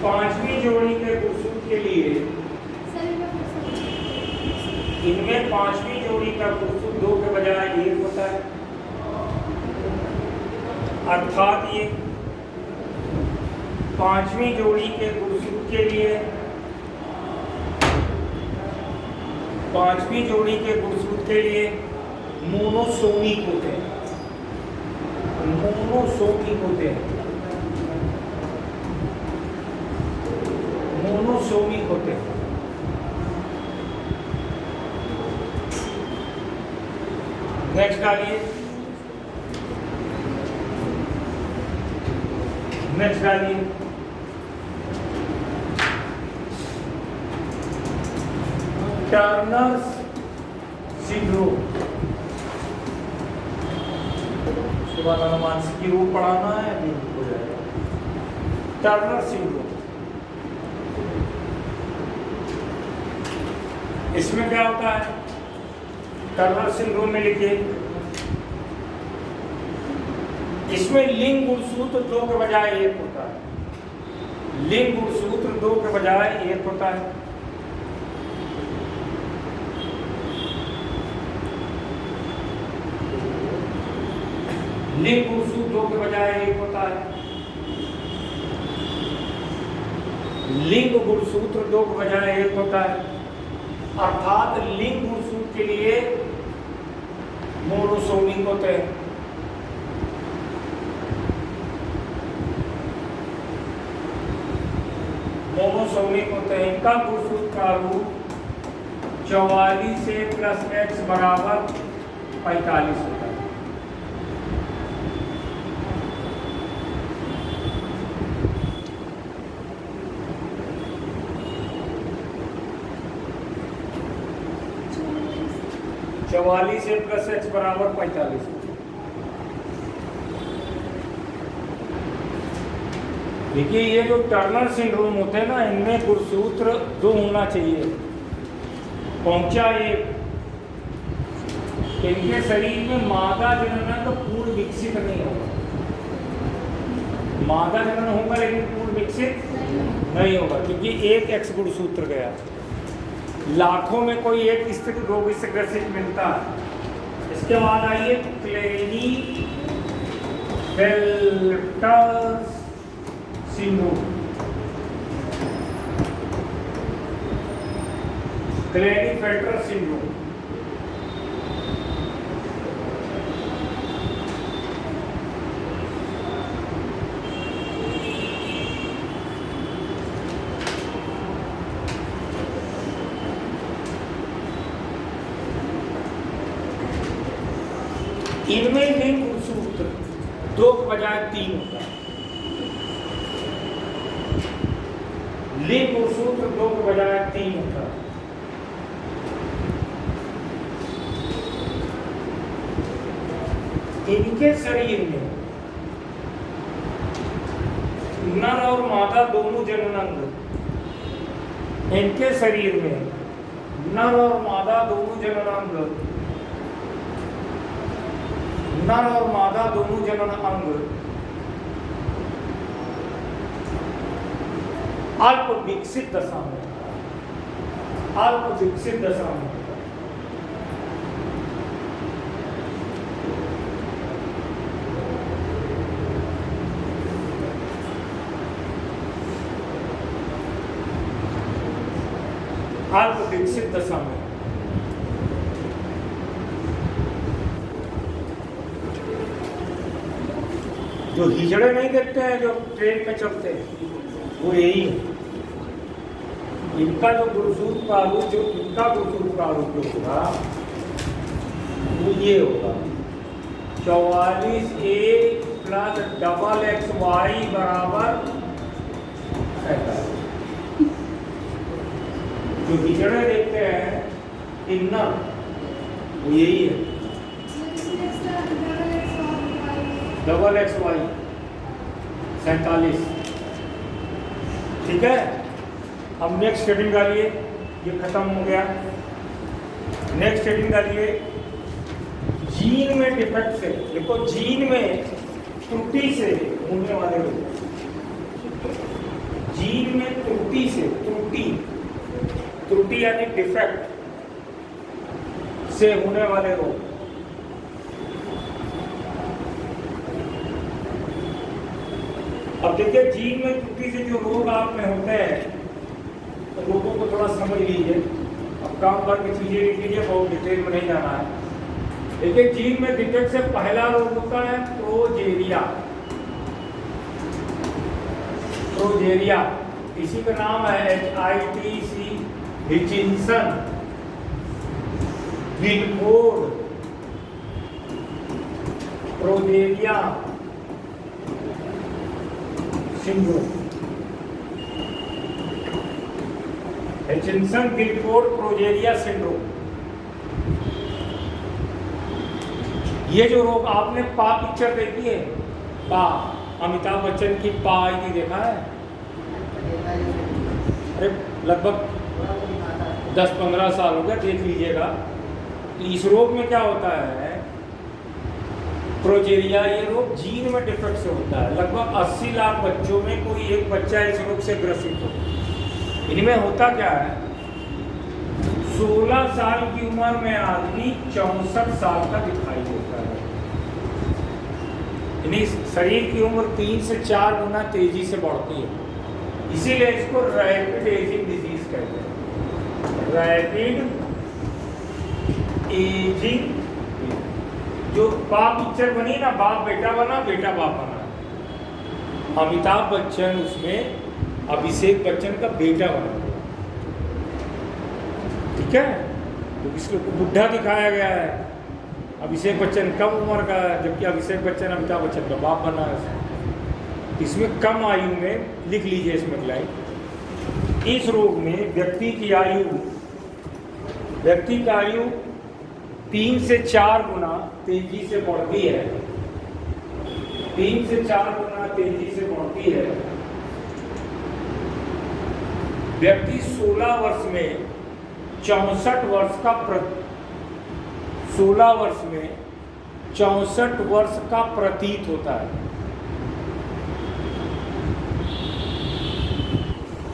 पांचवी जोड़ी के गुणसूत्र के लिए इनमें पांचवी जोड़ी का गुणसूत्र 2 के बजाय 1 होता है, अर्थात ये पांचवी जोड़ी के गुणसूत्र के लिए पांचवी जोड़ी के गुणसूत्र के लिए मोनोसोमिक होते हैं, मोनोसोमिक होते हैं, मोनोसोमिक होते हैं। नेक्स्ट डालिए, नेक्स्ट डालिए। टर्नर सिंड्रोम, उसके बाद अनुमानसिक रूप पढ़ाना है, अभी हो जाएगा। टर्नर सिंड्रोम, इसमें क्या होता है? टर्नर सिंड्रोम में लिखिए, इसमें लिंग गुणसूत्र 2 के बजाय 1 होता है, लिंग गुणसूत्र 2 के बजाय 1 होता है। लिंग गुणसूत्र 2 के बजाय 1 होता है, लिंग गुणसूत्र 2 के बजाय 1 होता है, अर्थात लिंग गुणसूत्र के लिए मोनोसोमिक होते हैं। मोनोसोमिक होते हैं। इनका गुणसूत्र का रूप 44 से प्लस x बराबर 45 होता है। चवालीस से प्लस x बराबर 45। देखिए, ये जो टर्नर सिंड्रोम होते हैं ना, इनमें गुणसूत्र 2 होना चाहिए। पहुंचा ये इनके शरीर में मादा जनन तो पूर्ण विकसित नहीं होगा, मादा जनन होगा लेकिन पूर्ण विकसित नहीं होगा, क्योंकि एक x गुणसूत्र गया। लाखों में कोई एक स्थिति रोग से ग्रसित मिलता है। इसके बाद आइए क्लेनी फेल्टर सिंड्रोम। क्लेनी फेल्टर सिंड्रोम, इनमें लिंग गुणसूत्र 2 के बजाय 3 होता है, लिंग गुणसूत्र 2 के बजाय 3 होता है। इनके शरीर में नर और मादा दोनों जननांग, इनके शरीर में नर और मादा दोनों जननांग, नर और मादा दोनों जनन अंग अल्प विकसित दशा में, अल्प विकसित दशा में अल्प विकसित दशा में जो हिजड़े नहीं देखते हैं जो ट्रेन पे चलते हैं, वो यही है। इनका जो गुणसूत्र प्रारूप, जो इनका गुणसूत्र प्रारूप जो होगा वो ये होगा 44A प्लस डबल XY बराबर 47। जो हिजड़े देखते हैं इनर, वो यही है डबल XY 47। ठीक है, अब नेक्स्ट हेडिंग डालिए, ये खत्म हो गया। नेक्स्ट हेडिंग डालिए, जीन में डिफेक्ट से, देखो जीन में त्रुटि से होने वाले रोग, जीन त्रुटि से, त्रुटि यानी डिफेक्ट से होने वाले रोग। अब देखिए जीन में त्रुटि से जो रोग आप में होते हैं, तो रोगों को थोड़ा समझ लीजिए। अब काम भर की चीजें लिख लीजिए, बहुत डिटेल में नहीं जाना है। देखिए जीन में डिफेक्ट से पहला रोग होता है प्रोजेरिया। प्रोजेरिया, इसी का नाम है HITC, Hutchinson Gilford progeria syndrome. Hutchinson Gilford progeria syndrome. ये जो रोग, आपने पा पिक्चर देखी है? पा, अमिताभ बच्चन की पा आई थी, देखा है? अरे लगभग 10-15 साल हो गया, देख लीजिएगा। तो इस रोग में क्या होता है, प्रोजेरिया, ये रोग जीन में डिफेक्ट से होता है। लगभग 80 लाख बच्चों में कोई एक बच्चा इस रोग से ग्रसित हो। इनमें होता क्या है, 16 साल की उम्र में आदमी 64 साल का दिखाई देता है। यानी शरीर की उम्र 3 से 4 गुना तेजी से बढ़ती है। इसीलिए इसको रैपिड एजिंग डिजीज कहते हैं। रैपिड एजिंग, जो बाप पिक्चर बनी ना, बाप बेटा बना, बेटा बाप बना। अमिताभ बच्चन उसमें अभिषेक बच्चन का बेटा बना, ठीक है? तो इसको बुढ़ा दिखाया गया है। अभिषेक बच्चन कम उम्र का है, जबकि अभिषेक बच्चन अमिताभ बच्चन का बाप बना है। इसमें कम आयु में, लिख लीजिए इसमें लाइन, इस रोग में व्यक्ति की आयु 3 से 4 गुना तेजी से बढ़ती है। 3 से 4 गुना तेजी से बढ़ती है। व्यक्ति 16 वर्ष में 64 वर्ष का 16 वर्ष में 64 वर्ष का प्रतीत होता है।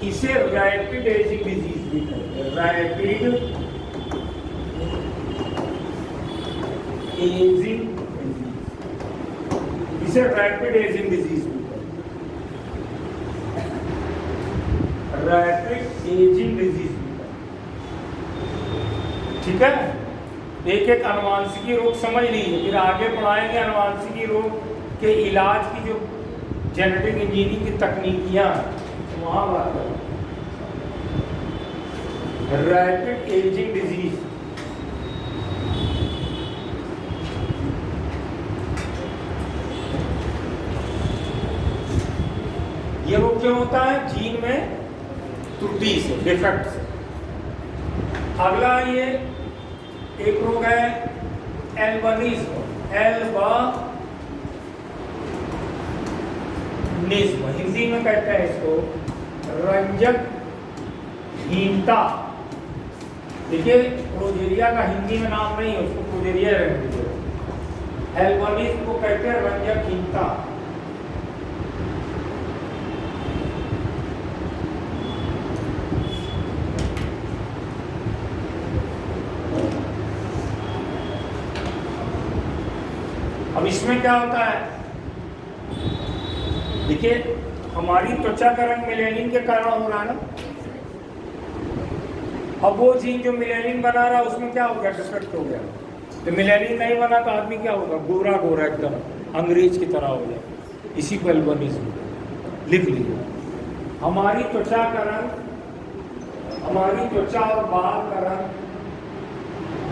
इसे रैपिड एजिंग डिजीज भी कहते हैं। रैपिड एजिंग, इसे रैपिड एजिंग डिजीज भी कहते हैं। रैपिड एजिंग डिजीज भी कहते हैं, ठीक है? एक एक अनुवांशिकी रोग समझ लीजिए, फिर आगे पढ़ाएंगे अनुवांशिकी रोग के इलाज की जो जेनेटिक इंजीनियरिंग की तकनीकियां हैं, वहां बात करें। रैपिड एजिंग डिजीज, ये रोग जो होता है जीन में त्रुटि से, डिफेक्ट से। अगला ये एक रोग है एल्बिनिज्म। एल्बिनिज्म हिंदी में कहते हैं इसको रंजकहीनता। देखिए प्रोजेरिया का हिंदी में नाम नहीं है, उसको प्रोजेरिया रहने दीजिए। एल्बिनिज्म को कहते हैं रंजकहीनता। अब इसमें क्या होता है, देखिए हमारी त्वचा का रंग मेलेनिन के कारण हो रहा है ना। अब वो जीन जो मेलेनिन बना रहा है उसमें क्या हो गया, डिफेक्ट हो गया। तो मेलेनिन नहीं बना तो आदमी क्या होगा, गोरा गोरा एकदम अंग्रेज की तरह हो जाए। इसी को एल्बिनिज्म लिख लीजिए। हमारी त्वचा का रंग, हमारी त्वचा और बाल का रंग,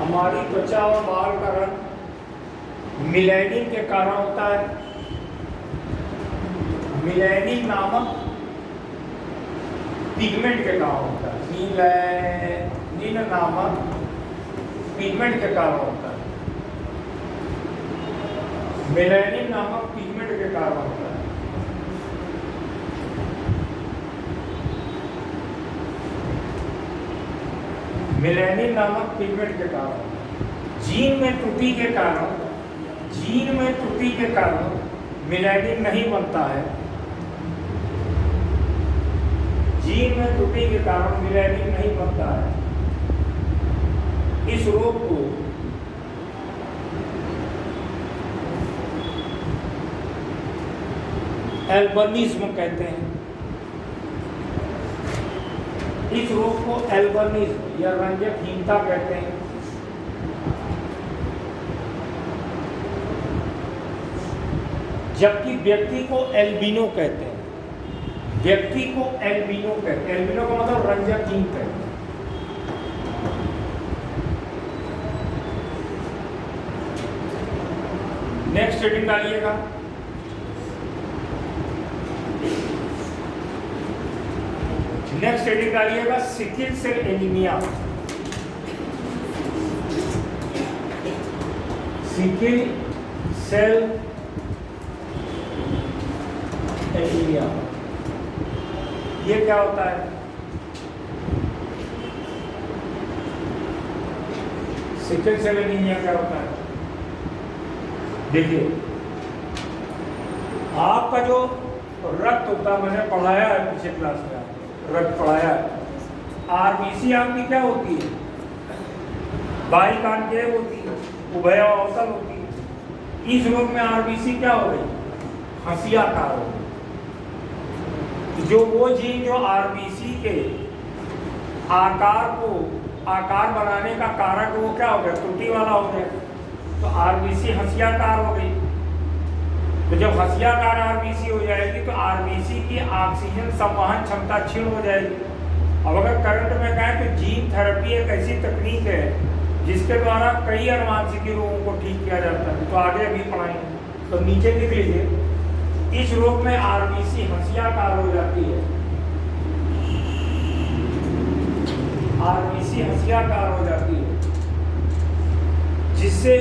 हमारी त्वचा और बाल का रंग मेलेनिन के कारण होता है। मेलेनिन नामक पिगमेंट के कारण होता है। मेलेनिन नामक पिगमेंट के कारण होता है। मेलेनिन नामक पिगमेंट के कारण होता है। मेलेनिन नामक पिगमेंट के कारण, जीन में त्रुटि के कारण, जीन में त्रुटि के कारण मेलेनिन नहीं बनता है। जीन में त्रुटि के कारण मिलेनियम नहीं बनता है। इस रोग को एल्बिनिज्म कहते हैं। इस रोग को एल्बिनिज्म या रंजकहीनता कहते हैं। जबकि व्यक्ति को एल्बिनो कहते हैं। व्यक्ति को एल्बिनो कहते हैं। एल्बिनो का मतलब रंजकहीन कहते हैं। नेक्स्ट हेडिंग डालिएगा। नेक्स्ट हेडिंग डालिएगा sickle cell anaemia. Sickle cell anaemia ये क्या होता है? सिकिल सेल एनीमिया क्या होता है? देखिए, आपका जो रक्त होता है, मैंने पढ़ाया है पिछले क्लास में, रक्त पढ़ाया है। आरबीसी आपकी क्या होती है? बाई कॉन्केव होती है, उभय अवतल होती है। इस रोग में आरबीसी क्या हो गई? हंसियाकार हो गई। जो वो जीन जो आरबीसी के आकार बनाने का कारक, वो क्या हो गया? त्रुटि वाला हो गया। तो आरबीसी हंसियाकार हो गई। तो जब हंसियाकार आरबीसी हो जाएगी तो आरबीसी की ऑक्सीजन संवहन क्षमता क्षीण हो जाएगी। अब अगर करंट में कहें तो जीन थेरेपी एक ऐसी तकनीक है जिसके द्वारा कई अनुवांशिकी रोगों को ठीक किया जाता है। तो आगे अभी पढ़ाएंगे। तो नीचे लिख लीजिए, इस रोग में आरबीसी हंसियाकार हो जाती है। आरबीसी हंसियाकार हो जाती है जिससे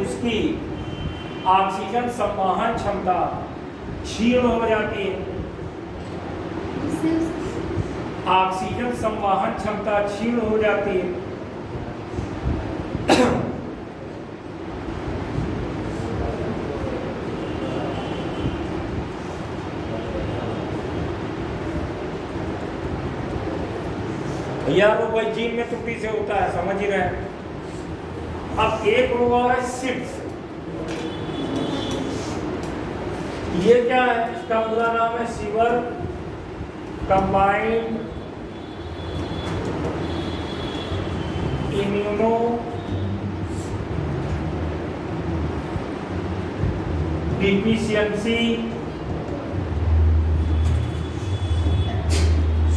उसकी ऑक्सीजन संवहन क्षमता क्षीण हो जाती है। ऑक्सीजन संवहन क्षमता क्षीण हो जाती है। या रोग भाई जीन में त्रुटि से होता है, समझ ही रहे हैं। अब एक रोग और है सिप्स। ये क्या है? इसका पूरा नाम है sewer combined immuno deficiency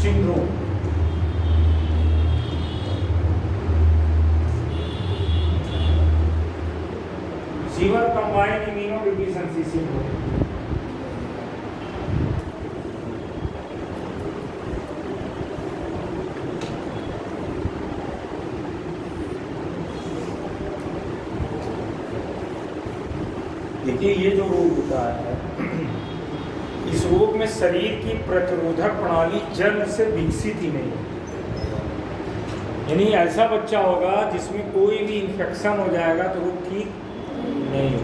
syndrome. Sewer combined immuno deficiency syndrome. देखिए, ये जो रोग होता है, इस रोग में शरीर की प्रतिरोधक प्रणाली जन्म से विकसित ही नहीं है। यानी ऐसा बच्चा होगा जिसमें कोई भी इंफेक्शन हो जाएगा तो वो ठीक नहीं।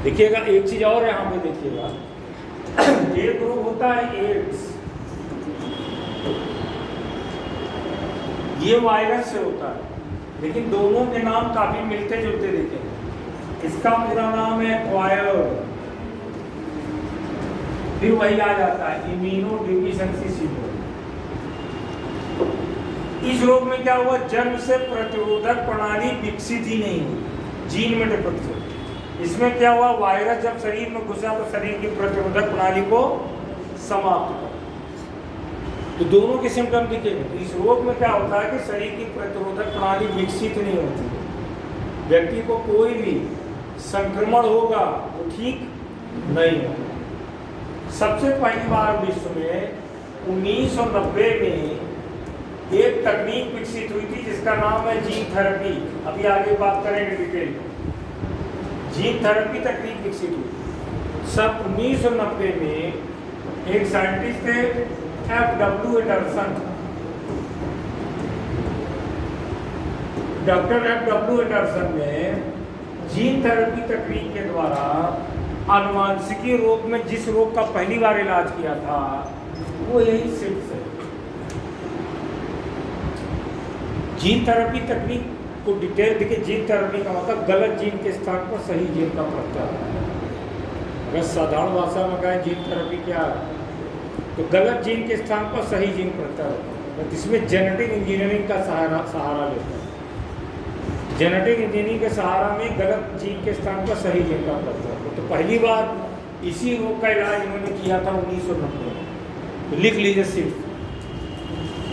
देखिएगा, एक चीज और यहाँ पे देखिएगा, एक रोग होता है एड्स। ये वायरस से होता है, लेकिन दोनों के नाम काफी मिलते जुलते देखेंगे। इसका पूरा नाम है क्वायर्ड, फिर वही आ जाता है इम्यूनो डिफिशियंसी सिंड्रोम। इस रोग में क्या हुआ? जन्म से प्रतिरोधक प्रणाली विकसित ही नहीं हुई, जीन में डिफेक्ट। इसमें क्या हुआ? वायरस जब शरीर में घुसा तो शरीर की प्रतिरोधक प्रणाली को समाप्त कर। तो दोनों के सिम्टम दिखेंगे। तो इस रोग में क्या होता है कि शरीर की प्रतिरोधक प्रणाली विकसित नहीं होती। व्यक्ति को कोई भी संक्रमण होगा वो ठीक नहीं होगा। सबसे पहली बार विश्व में 1990 में एक तकनीक विकसित हुई थी जिसका नाम है जीन थेरेपी। अभी आगे बात करेंगे डिटेल में। जीन थेरेपी तकनीक विकसित हुई सब 1990 में। एक साइंटिस्ट थे F.W. Anderson. Doctor F.W. Anderson ने जीन थेरेपी तकनीक के द्वारा आनुवांशिकी रोग में जिस रोग का पहली बार इलाज किया था वो यही सिप्स है। जीन थेरेपी तकनीक को डिटेल देखिए। जीन थेरेपी का मतलब गलत जीन के स्थान पर सही जीन का प्रत्यारोपण। अगर साधारण भाषा में कहें जीन थेरेपी क्या है, तो गलत जीन के स्थान पर सही जीन प्रत्यारोपण। तो इसमें जेनेटिक इंजीनियरिंग का सहारा लेता है। जेनेटिक इंजीनियरिंग के सहारा में गलत जीन के स्थान पर सही जीन का प्रत्यारोपण। तो पहली बार इसी रोग का इलाज इन्होंने किया था 1990 में। तो लिख लीजिए सिर्फ,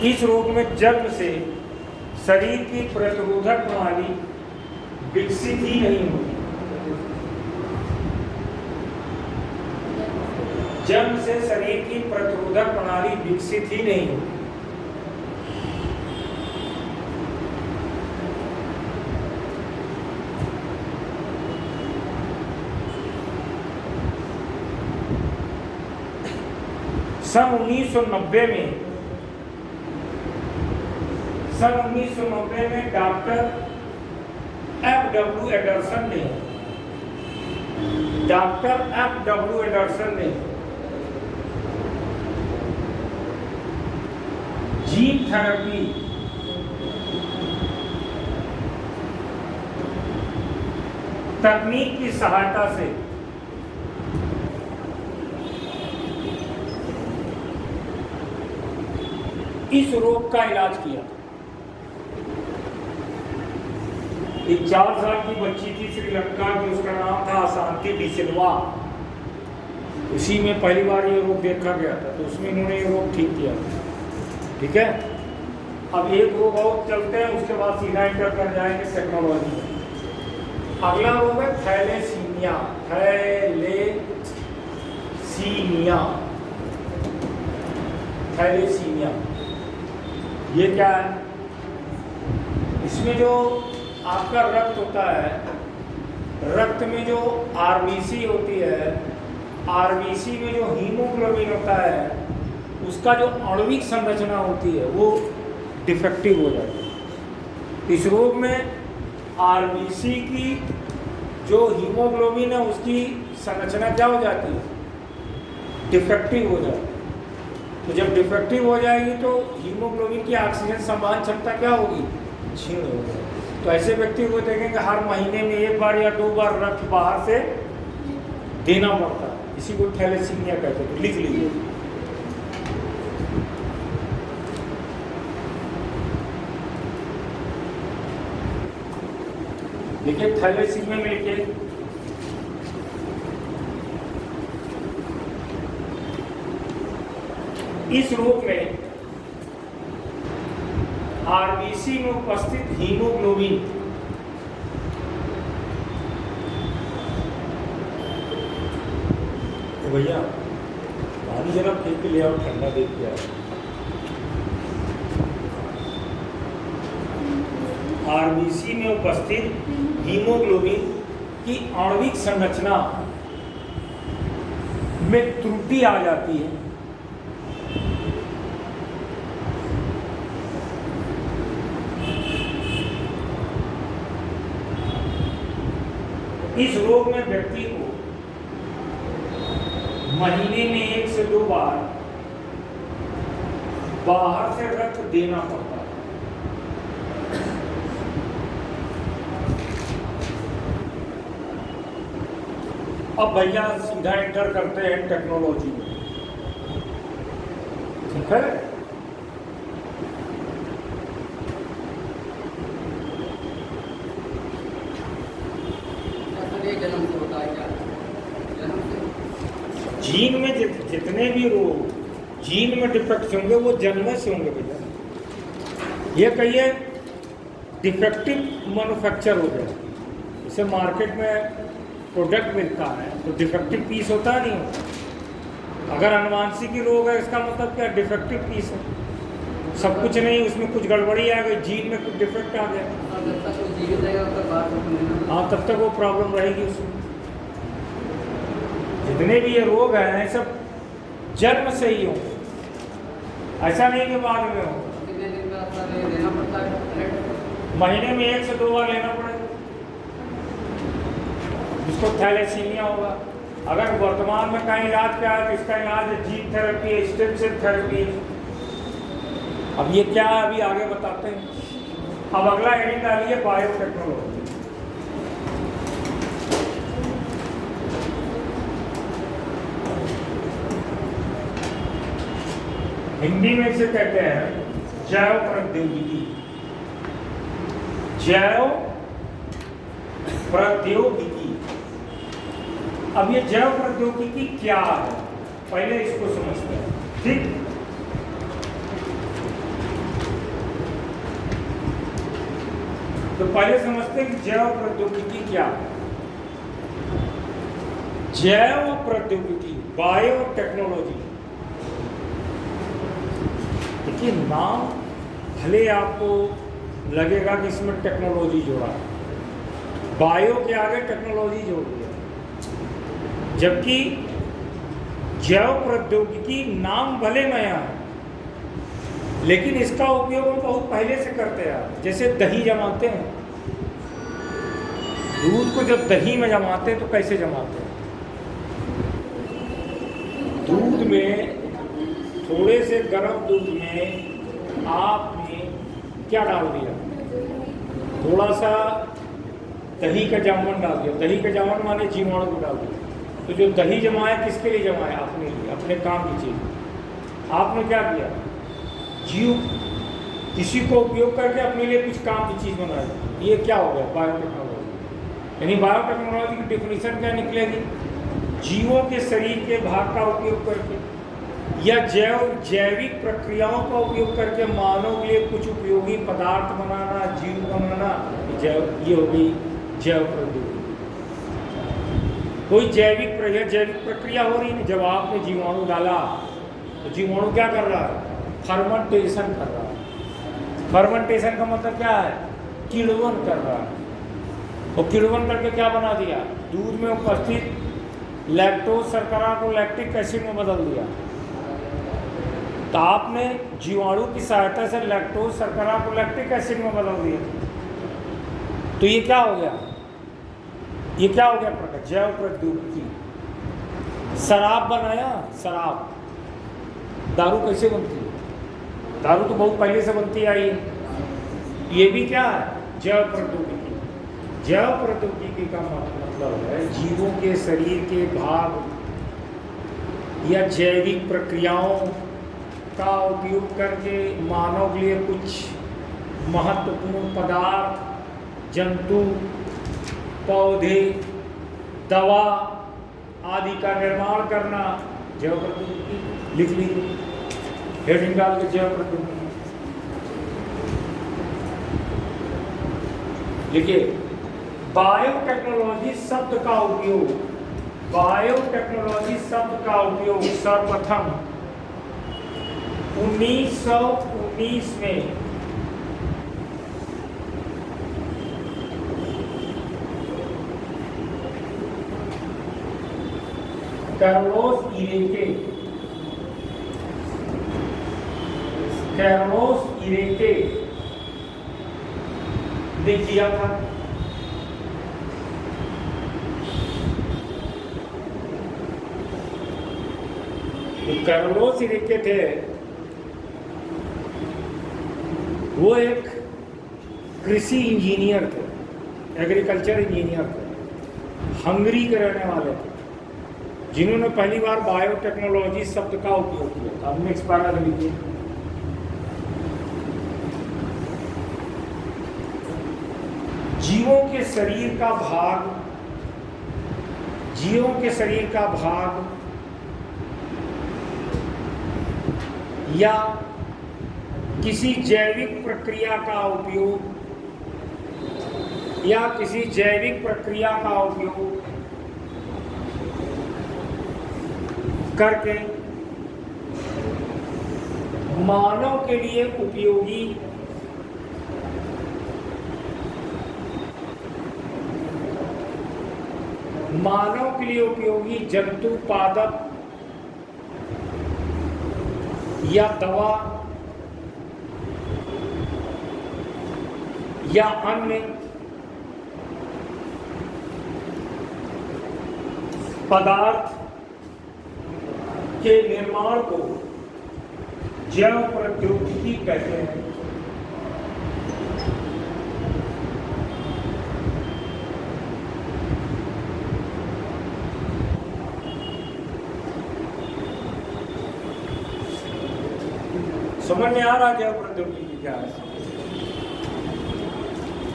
इस रोग में जन्म से शरीर की प्रतिरोधक प्रणाली विकसित ही नहीं होती। जन्म से शरीर की प्रतिरोधक प्रणाली विकसित ही नहीं होती। सन 1990 में डॉक्टर F.W. एंडरसन ने जीन थेरेपी तकनीक की सहायता से इस रोग का इलाज किया। एक 4 साल की बच्ची थी श्रीलंका की, उसका नाम था अशांति डिसिल्वा। उसी में पहली बार ये रोग देखा गया था, तो उसमें इन्होंने ये रोग ठीक किया। ठीक है, अब एक रोग और चलते हैं, उसके बाद सीधा इंटर कर जाएंगे टेक्नोलॉजी में। अगला रोग है थैलेसीमिया। थैलेसीमिया ये क्या है? इसमें जो आपका रक्त होता है, रक्त में जो आरबीसी होती है, आरबीसी में जो हीमोग्लोबिन होता है, उसका जो आणविक संरचना होती है वो डिफेक्टिव हो जाती है। इस रोग में आरबीसी की जो हीमोग्लोबिन है उसकी संरचना क्या हो जाती है? डिफेक्टिव हो जाती है। तो जब डिफेक्टिव हो जाएगी तो हीमोग्लोबिन की ऑक्सीजन संवहन क्षमता क्या होगी? क्षीण हो जाएगी। तो ऐसे व्यक्ति को देखेंगे हर महीने में 1 बार या 2 बार रक्त बाहर से देना पड़ता है। इसी को थैलेसीमिया कहते हैं। तो लिख लीजिए, देखिए थैलेसीमिया में लिखिए इस रोग में आरबीसी में उपस्थित हीमोग्लोबिन तो भैया पानी जरा फेंक के ले आओ, ठंडा देख के आओ। आरबीसी में उपस्थित हीमोग्लोबिन की आणविक संरचना में त्रुटि आ जाती है। इस रोग में व्यक्ति को महीने में 1 से 2 बार बाहर से रक्त देना पड़ता है। अब भैया सीधा एंटर करते हैं टेक्नोलॉजी में। ठीक है, जीन में जितने भी रोग जीन में डिफेक्ट होंगे वो जन्म से होंगे भैया। ये कहिए डिफेक्टिव मैन्युफैक्चर हो गया। जैसे मार्केट में प्रोडक्ट मिलता है तो डिफेक्टिव पीस होता नहीं होता। अगर अनुवांशिकी रोग है इसका मतलब क्या? डिफेक्टिव पीस है। सब कुछ नहीं, उसमें कुछ गड़बड़ी आ गई, जीन में कुछ डिफेक्ट आ गया, हाँ तब तक वो प्रॉब्लम रहेगी उसमें। जितने भी ये रोग हैं सब जन्म से ही हो, ऐसा नहीं कि बाद में हो। महीने में 1 से 2 बार लेना पड़ेगा। जिसको थैलेसीमिया होगा अगर वर्तमान में कहीं इलाज क्या है तो इसका इलाज है जीन थेरेपी है, स्टेम सेल थेरेपी है। अब ये क्या है अभी आगे बताते हैं। अब अगला हेडिंग डालिए बायोटेक्नोलॉजी। हिंदी में इसे कहते हैं जैव प्रौद्योगिकी। जैव प्रौद्योगिकी। अब ये जैव प्रौद्योगिकी क्या है पहले इसको समझते हैं, ठीक। तो पहले समझते हैं कि जैव प्रौद्योगिकी क्या है। जैव प्रौद्योगिकी, बायोटेक्नोलॉजी, देखिए नाम भले आपको लगेगा कि इसमें टेक्नोलॉजी जोड़ा है, बायो के आगे टेक्नोलॉजी जोड़ दिया, जबकि जैव प्रौद्योगिकी नाम भले नया है लेकिन इसका उपयोग हम बहुत पहले से करते हैं। जैसे दही जमाते हैं, दूध को जब दही में जमाते हैं तो कैसे जमाते हैं? दूध में, थोड़े से गर्म दूध में आपने क्या डाल दिया? थोड़ा सा दही का जामुन डाल दिया। दही का जामुन माने जीवाणु को डाल दिया। तो जो दही जमाया किसके लिए जमाया? अपने लिए, अपने काम की चीज़। आपने क्या किया? जीव किसी को उपयोग करके अपने लिए कुछ काम की चीज़ बनाई। ये क्या हो गया? बायोटेक्नोलॉजी। यानी बायोटेक्नोलॉजी की डेफिनेशन क्या निकलेगी? जीवों के शरीर के भाग का उपयोग करके या जैविक प्रक्रियाओं का उपयोग करके मानव के लिए कुछ उपयोगी पदार्थ बनाना, जीव बनाना, ये हो गई जैव प्रौद्योगिकी। कोई जैविक प्रक्रिया हो रही है। जब आपने जीवाणु डाला तो जीवाणु क्या कर रहा है? फर्मेंटेशन कर रहा है। फर्मेंटेशन का मतलब क्या है? किण्वन कर रहा है। और किण्वन करके क्या बना दिया? दूध में उपस्थित लैक्टोज शर्करा को लैक्टिक एसिड में बदल दिया। तो आपने जीवाणु की सहायता से लैक्टोज शर्करा को लैक्टिक एसिड में बदल दिया। तो ये क्या हो गया? ये क्या हो गया प्रकार? जैव प्रौद्योगिकी। शराब बनाया, शराब, दारू कैसे बनती है? दारू तो बहुत पहले से बनती आई है। ये भी क्या है? जैव प्रौद्योगिकी। जैव प्रौद्योगिकी का मतलब है जीवों के शरीर के भाग या जैविक प्रक्रियाओं का उपयोग करके मानव के लिए कुछ महत्वपूर्ण पदार्थ, जंतु, पौधे, दवा आदि का निर्माण करना जैव प्रौद्योगिकी। लिख लीजिए हेडिंग डाल के जैव प्रौद्योगिकी लिखिए। बायोटेक्नोलॉजी शब्द का उपयोग, बायोटेक्नोलॉजी शब्द का उपयोग सर्वप्रथम 1919 में कार्लोस इरेके ने किया था। तो कार्लोस इरेके थे, वो एक कृषि इंजीनियर थे, एग्रीकल्चर इंजीनियर थे, हंगरी के रहने वाले थे, जिन्होंने पहली बार बायोटेक्नोलॉजी शब्द का उपयोग किया। अब नेक्स्ट पैरा लिखिए। जीवों के शरीर का भाग, जीवों के शरीर का भाग या किसी जैविक प्रक्रिया का उपयोग या किसी जैविक प्रक्रिया का उपयोग करके मानव के लिए उपयोगी जंतु पादप या दवा या अन्य पदार्थ के निर्माण को जैव प्रौद्योगिकी कहते हैं। समझ में आ रहा जैव प्रौद्योगिकी क्या है?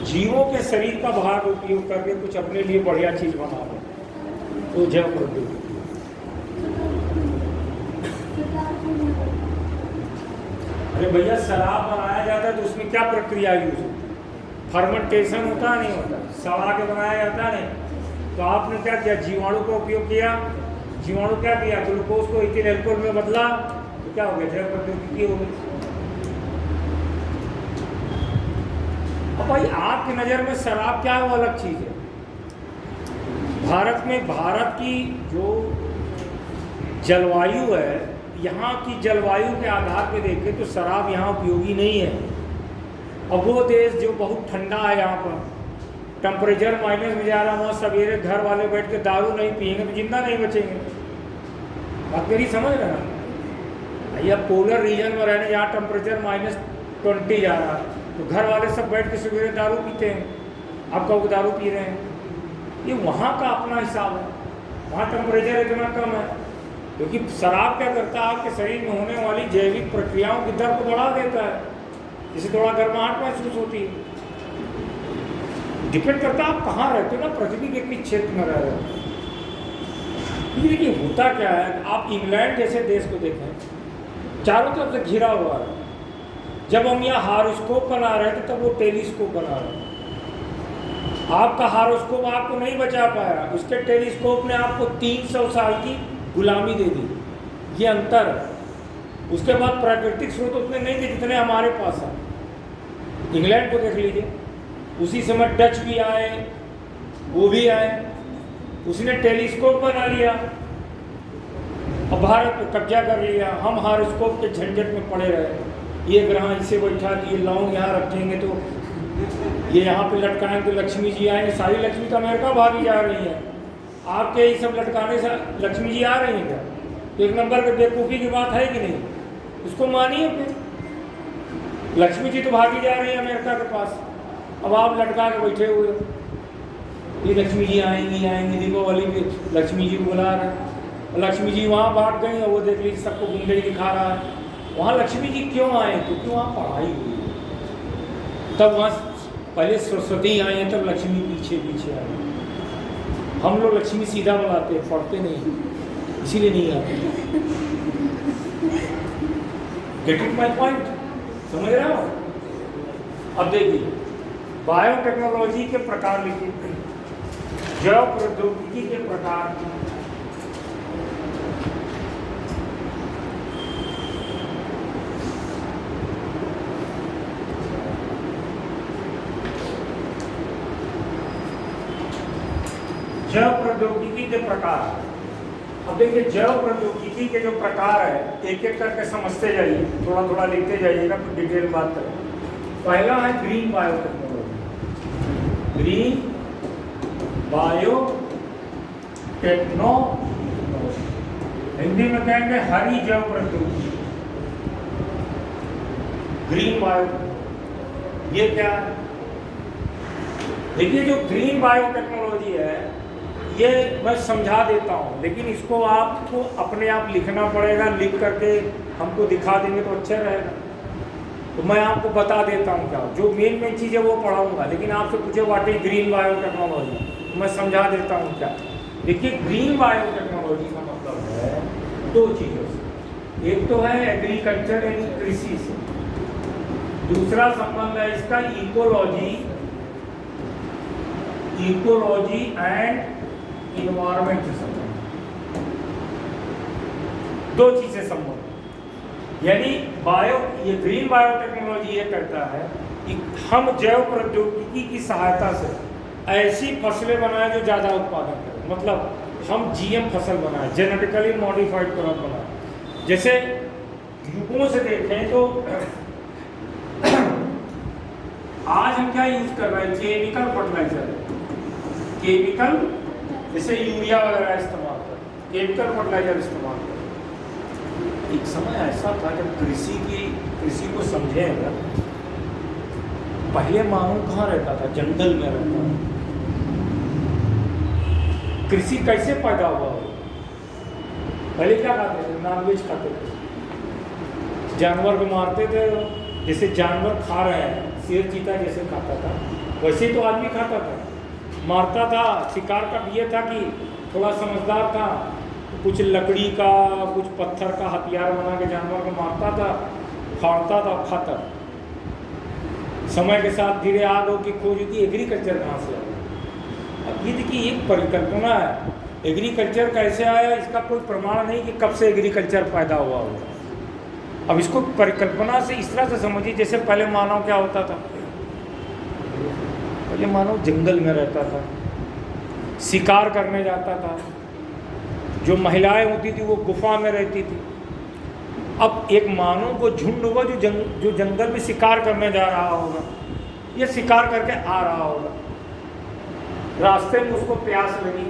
जीवों के शरीर का भाग उपयोग करके कुछ अपने लिए बढ़िया चीज बना लो, तो जैव प्रौद्योगिकी। अरे भैया शराब बनाया जाता है तो उसमें क्या प्रक्रिया यूज होती है? फर्मेंटेशन होता नहीं होता, सड़ा के बनाया जाता नहीं। तो आपने क्या किया? जीवाणु का उपयोग किया। जीवाणु क्या किया? ग्लूकोज को इथिल एल्कोहल में बदला, तो क्या हो गया? जैव प्रौद्योगिकी हो गई। अब भाई आपकी नज़र में शराब क्या है वो अलग चीज़ है। भारत की जो जलवायु है, यहाँ की जलवायु के आधार पे देखें तो शराब यहाँ उपयोगी नहीं है। अब वो देश जो बहुत ठंडा है, यहाँ पर टेम्परेचर माइनस में जा रहा है, वहाँ सवेरे घर वाले बैठ के दारू नहीं पियेंगे तो जिंदा नहीं बचेंगे। बात मेरी समझ रहे हैं? या पोलर रीजन में रहने जहाँ टेम्परेचर -20 जा रहा है तो घर वाले सब बैठ के सवेरे दारू पीते हैं। आप कहो दारू पी रहे हैं, ये वहाँ का अपना हिसाब है। वहाँ टेम्परेचर इतना कम है, क्योंकि शराब क्या करता है? आपके शरीर में होने वाली जैविक प्रक्रियाओं की दर को बढ़ा देता है, जिससे थोड़ा गर्माहट महसूस होती है। डिपेंड करता है आप कहाँ रहते हो ना, पृथ्वी के किस क्षेत्र में रह रहे हो। देखिए होता क्या है, आप इंग्लैंड जैसे देश को देखें, चारों तरफ से घिरा हुआ है। जब हम यहाँ हारोस्कोप बना रहे थे तब वो टेलीस्कोप बना रहे थे। आपका हारोस्कोप आपको नहीं बचा पाया, उसके टेलीस्कोप ने आपको 300 साल की गुलामी दे दी। ये अंतर है। उसके बाद प्राकृतिक स्रोत उतने नहीं थे जितने हमारे पास है। इंग्लैंड को देख लीजिए, उसी समय डच भी आए, वो भी आए, उसने टेलीस्कोप बना लिया, अब भारत पे कब्जा कर लिया। हम हारोस्कोप के झंझट में पड़े रहे। ये ग्रह इसे बैठा दिए, लौंग यहाँ रखेंगे तो ये यहाँ पे लटकाएंगे तो लक्ष्मी जी आएंगे। सारी लक्ष्मी तो अमेरिका भागी जा रही है, आपके ये सब लटकाने से लक्ष्मी जी आ रही हैं क्या? एक नंबर के बेवकूफ़ी की बात है कि नहीं? उसको मानिए फिर। लक्ष्मी जी तो भागी जा रही है अमेरिका के पास, अब आप लटका के बैठे हुए हो। ये लक्ष्मी जी आएंगी आएंगी, दीपावली पे लक्ष्मी जी को बुला रहे हैं। लक्ष्मी जी वहाँ भाग गई और वो देख लीजिए सबको गुंडे दिखा रहा है। वहाँ लक्ष्मी जी क्यों आए? क्योंकि वहाँ पढ़ाई हुई है। तब वहाँ पहले सरस्वती आई है, तब लक्ष्मी पीछे पीछे आई। हम लोग लक्ष्मी सीधा बुलाते हैं, पढ़ते नहीं, इसीलिए नहीं आते। Get it my point? समझ रहे हो? अब देखिए बायोटेक्नोलॉजी के प्रकार लिखिए, जैव प्रौद्योगिकी के प्रकार। जैव प्रौद्योगिकी के प्रकार। अब देखिए जैव प्रौद्योगिकी के जो प्रकार है एक एक करके समझते जाइए, थोड़ा थोड़ा लिखते जाइएगा, तो डिटेल बात करें। पहला है green biotechnology. Green biotechnology, Hindi में कहेंगे हरी जैव प्रौद्योगिकी। ग्रीन बायो, ये क्या है? देखिए जो ग्रीन बायोटेक्नोलॉजी है ये मैं समझा देता हूँ, लेकिन इसको आपको अपने आप लिखना पड़ेगा। लिख करके हमको दिखा देंगे तो अच्छा रहेगा। तो मैं आपको बता देता हूँ क्या, जो मेन चीज़ है वो पढ़ाऊँगा, लेकिन आपसे पूछे व्हाट इज ग्रीन बायोटेक्नोलॉजी, तो मैं समझा देता हूँ क्या। देखिए ग्रीन बायोटेक्नोलॉजी का मतलब है दो चीज़ों से। एक तो है एग्रीकल्चर यानी कृषि से, दूसरा संबंध है इसका इकोलॉजी एंड इन्वायरमेंट से संबंध। दो चीजें संबंध, यानी ये ग्रीन बायोटेक्नोलॉजी ये करता है कि हम जैव प्रौद्योगिकी की सहायता से ऐसी फसलें बनाएं जो ज़्यादा उत्पादन करें। मतलब हम जीएम फसल बनाएं, जेनेटिकली मॉडिफाइड क्रॉप बनाएं। जैसे युगों से देखें तो आज हम क्या यूज कर रहे हैं? केमिकल फर्टिलाइजर, केमिकल जैसे यूरिया वगैरह इस्तेमाल कर केमिकल फर्टिलाइजर इस्तेमाल करें। एक समय ऐसा था जब कृषि को समझे अगर, पहले मानव कहाँ रहता था? जंगल में रहता था। कृषि कैसे पैदा हुआ? पहले क्या खाते थे? नॉनवेज खाते थे, जानवर को मारते थे, जैसे जानवर खा रहे हैं, शेर चीता जैसे खाता था वैसे तो आदमी खाता था, मारता था। शिकार का ये था कि थोड़ा समझदार था, कुछ लकड़ी का कुछ पत्थर का हथियार बना के जानवर को मारता था, फाड़ता था, खाता। समय के साथ धीरे आग की खोज होती, एग्रीकल्चर कहाँ से आया? अब ये देखिए एक परिकल्पना है, एग्रीकल्चर कैसे आया इसका कोई प्रमाण नहीं कि कब से एग्रीकल्चर पैदा हुआ होगा। अब इसको परिकल्पना से इस तरह से समझिए जैसे पहले मानव क्या होता था? पहले मानव जंगल में रहता था, शिकार करने जाता था, जो महिलाएं होती थी वो गुफा में रहती थी। अब एक मानव को झुंड होगा जो जंगल में शिकार करने जा रहा होगा, ये शिकार करके आ रहा होगा, रास्ते में उसको प्यास लगी,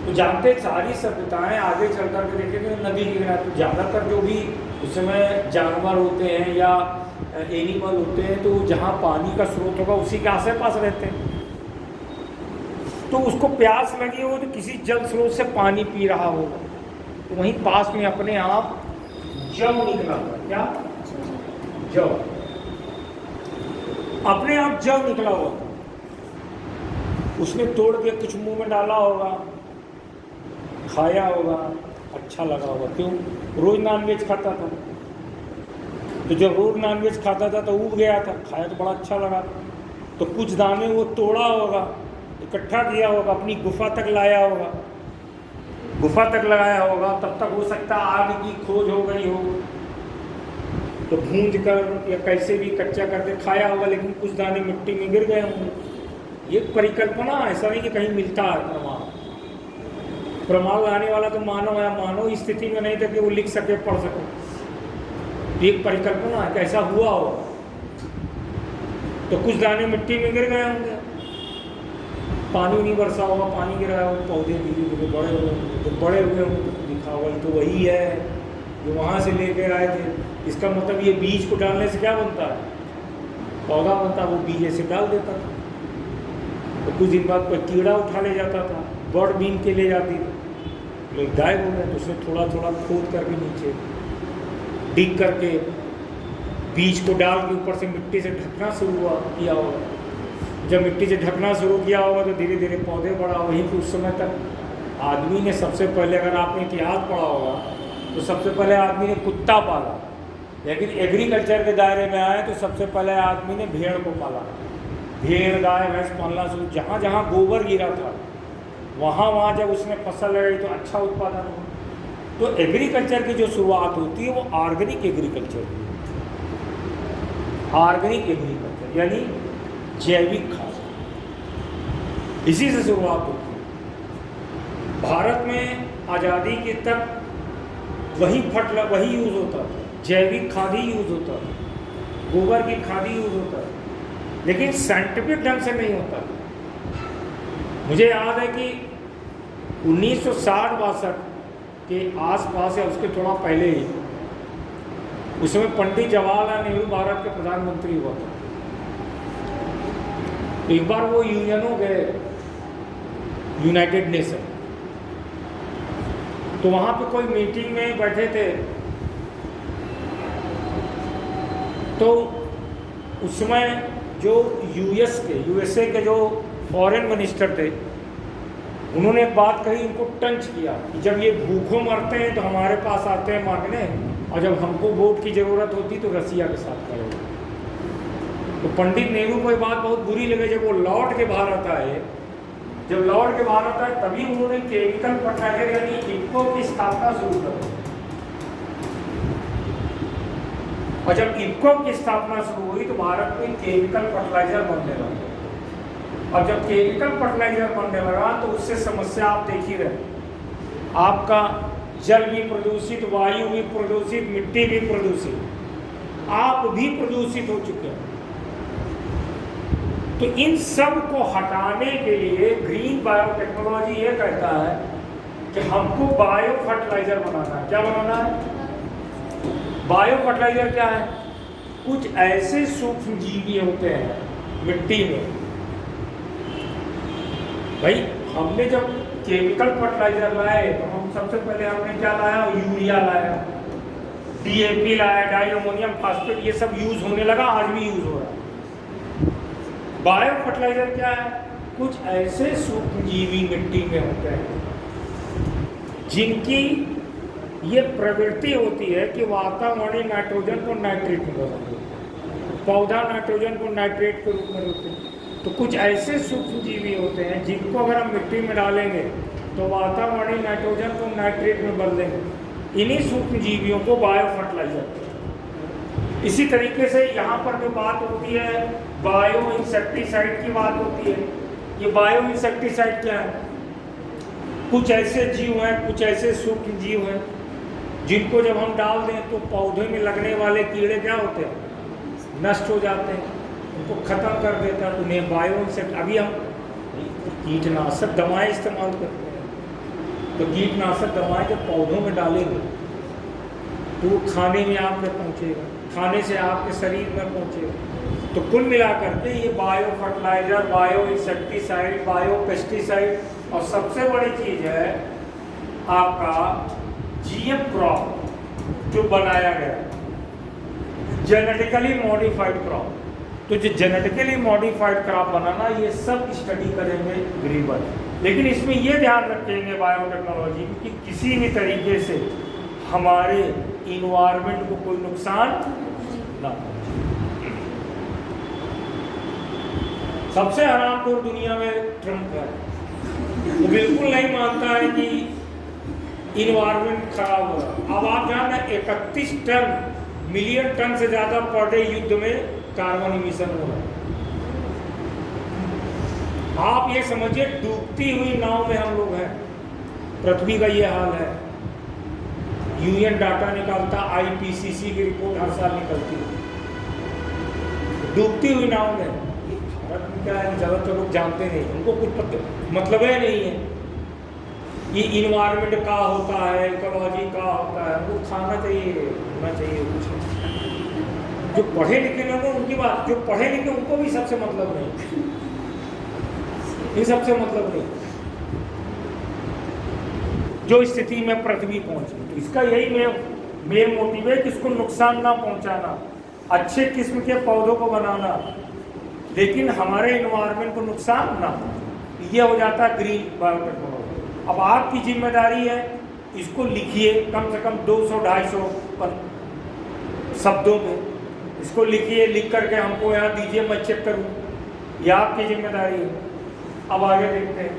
तो जानते सारी सभ्यताएं आगे चल करके देखेंगे नदी के किनारे, तो ज़्यादातर जो भी उस समय जानवर होते हैं या एनिमल होते हैं तो जहाँ पानी का स्रोत होगा उसी के आस पास रहते हैं। तो उसको प्यास लगी हो तो किसी जल स्रोत से पानी पी रहा होगा, तो वहीं पास में अपने आप जौ निकला होगा। क्या? जौ, अपने आप जौ निकला होगा, उसने तोड़ के कुछ मुंह में डाला होगा, खाया होगा, अच्छा लगा होगा। क्यों? रोज नॉनवेज खाता था, तो जब रोज नॉनवेज खाता था तो उब गया था, खाया तो बड़ा अच्छा लगा, तो कुछ दाने वो तोड़ा होगा, इकट्ठा किया होगा, अपनी गुफा तक लाया होगा, गुफा तक लगाया होगा। तब तक हो सकता आग की खोज हो गई हो, तो भूंज कर या कैसे भी कच्चा करके खाया होगा, लेकिन कुछ दाने मिट्टी में गिर गए होंगे। ये परिकल्पना, ऐसा नहीं कि कहीं मिलता है प्रमाण लाने वाला तो मानव है। मानव इस स्थिति में नहीं था कि वो लिख सके, पढ़ सके। एक परिकल्पना है कि ऐसा हुआ हो, तो कुछ दाने मिट्टी में गिर गए होंगे, पानी नहीं बरसा होगा, पानी गिरा हो, पौधे धीरे धीरे बड़े हुए होंगे, तो बड़े हुए होंगे तो दिखा होगा तो वही है जो वहाँ से लेकर आए थे। इसका मतलब ये बीज को डालने से क्या बनता है? पौधा बनता, वो बीज ऐसे डाल देता था, तो कुछ दिन बाद कोई कीड़ा उठा ले जाता था, बर्ड बीन के ले जाती थी, लोग गायब हो गए। तो उसने थोड़ा थोड़ा खोद करके नीचे डिग करके बीज को डाल के ऊपर से मिट्टी से ढकना शुरू किया होगा। जब मिट्टी से ढकना शुरू किया होगा तो धीरे धीरे पौधे बढ़ा। वहीं पर उस समय तक आदमी ने सबसे पहले, अगर आपने इतिहास पढ़ा होगा तो सबसे पहले आदमी ने कुत्ता पाला, लेकिन एग्रीकल्चर के दायरे में आए तो सबसे पहले आदमी ने भेड़ को पाला। भेड़, गाय, भैंस पालना शुरू, जहाँ जहाँ गोबर गिरा था वहाँ जब उसने फसल लगाई तो अच्छा उत्पादन हुआ। तो एग्रीकल्चर की जो शुरुआत होती है वो ऑर्गेनिक एग्रीकल्चर की, ऑर्गेनिक एग्रीकल्चर यानी जैविक खाद, इसी से शुरुआत होती है। भारत में आज़ादी के तक वही यूज़ होता था, जैविक खाद ही यूज़ होता था, गोबर की खाद ही यूज़ होता था, लेकिन साइंटिफिक ढंग से नहीं होता। मुझे याद है कि 1960-62 के आसपास या उसके थोड़ा पहले ही, उस समय पंडित जवाहरलाल नेहरू भारत के प्रधानमंत्री हुआ था। एक बार वो यूएनओ गए, यूनाइटेड नेशन, तो वहाँ पे कोई मीटिंग में बैठे थे, तो उस समय जो यूएसए के जो फॉरेन मिनिस्टर थे, उन्होंने एक बात कही, उनको टंच किया कि जब ये भूखों मरते हैं तो हमारे पास आते हैं मांगने, और जब हमको वोट की ज़रूरत होती तो रसिया के साथ करोगे। तो पंडित नेहरू को ये बात बहुत बुरी लगी। जब वो लौट के भारत आए, तभी उन्होंने केमिकल फर्टिलाइजर यानी इफ्को की स्थापना शुरू कर दी। और जब इफ्को की स्थापना शुरू हुई तो भारत में केमिकल फर्टिलाइजर बनने लगा। और जब केमिकल फर्टिलाइजर बनने लगा तो उससे समस्या आप देख ही रहे, आपका जल भी प्रदूषित, वायु भी प्रदूषित, मिट्टी भी प्रदूषित, आप भी प्रदूषित हो चुके हैं। तो इन सब को हटाने के लिए ग्रीन बायोटेक्नोलॉजी ये कहता है कि हमको बायो फर्टिलाइजर बनाना है। क्या बनाना है? बायो फर्टिलाइजर क्या है? कुछ ऐसे सूक्ष्म जीवी होते हैं मिट्टी में। भाई हमने जब केमिकल फर्टिलाइजर लाए तो हम सबसे पहले हमने क्या लाया? यूरिया लाया, डीएपी लाया, डाई अमोनियम फास्फेट, ये सब यूज होने लगा, आज भी यूज हो रहा है। बायो फर्टिलाइजर क्या है? कुछ ऐसे सूक्ष्मजीवी मिट्टी में होते हैं जिनकी ये प्रवृत्ति होती है कि वातावरणीय नाइट्रोजन को नाइट्रेट में बदलते हैं, पौधा नाइट्रोजन को नाइट्रेट के रूप में होते हैं। तो कुछ ऐसे सूक्ष्मजीवी होते हैं जिनको अगर हम मिट्टी में डालेंगे तो वातावरणीय नाइट्रोजन को नाइट्रेट में बदलेंगे। इन्हीं सूक्ष्मजीवियों को बायो फर्टिलाइजर। इसी तरीके से यहाँ पर जो बात होती है बायो इंसेक्टिसाइड की बात होती है। ये बायो इंसेक्टिसाइड क्या है? कुछ ऐसे जीव हैं, कुछ ऐसे सूक्ष्म जीव हैं जिनको जब हम डाल दें तो पौधे में लगने वाले कीड़े क्या होते हैं? नष्ट हो जाते हैं, उनको खत्म कर देता है। उन्हें बायो इंसेक्ट। अभी हम कीटनाशक दवाएं इस्तेमाल करते हैं, तो कीटनाशक दवाएं जब पौधों में डालेंगे तो वो खाने में आपके पहुँचेगा, खाने से आपके शरीर में पहुँचेगा। तो कुल मिलाकर के ये bio fertiliser, bio insecticide, bio pesticide, और सबसे बड़ी चीज़ है आपका जीएम क्रॉप जो बनाया गया, जेनेटिकली मॉडिफाइड क्रॉप। तो जो जेनेटिकली मॉडिफाइड क्रॉप बनाना, ये सब स्टडी करेंगे ग्रीवर। लेकिन इसमें ये ध्यान रखेंगे बायोटेक्नोलॉजी कि किसी भी तरीके से हमारे इन्वायरमेंट को कोई नुकसान ना हो। सबसे हरामखोर दुनिया में ट्रम्प है। वो बिल्कुल नहीं मानता है कि इन्वायरमेंट खराब हो रहा। अब आप जान रहे 31 मिलियन टन से ज्यादा पर डे युद्ध में कार्बन इमिशन हो रहा है। आप ये समझिए डूबती हुई नाव में हम लोग हैं। पृथ्वी का ये हाल है। यूएन डाटा निकालता, आईपीसीसी की रिपोर्ट हर साल निकलती है। डूबती हुई नाव में भारत में क्या है, ज़्यादातर लोग जानते नहीं, उनको कुछ मतलब ही नहीं है ये इन्वायरमेंट का होता है, इकोलॉजी का होता है। उनको खाना चाहिए, होना चाहिए कुछ। जो पढ़े लिखे लोग हैं उनकी बात, जो पढ़े लिखे उनको भी सबसे मतलब नहीं, ये सबसे मतलब नहीं जो स्थिति में पृथ्वी पहुंची। तो इसका यही मेन मोटिव है कि इसको नुकसान ना पहुंचाना, अच्छे किस्म के पौधों को बनाना, लेकिन हमारे इन्वायरमेंट को नुकसान ना हो। ये हो जाता है ग्रीन बायोटेक्नोलॉजी। अब आपकी जिम्मेदारी है, इसको लिखिए कम से कम 200-250 शब्दों में। इसको लिखिए, लिख करके हमको यहाँ दीजिए, मैं चेक करूँ। ये आपकी जिम्मेदारी है। अब आगे देखते हैं।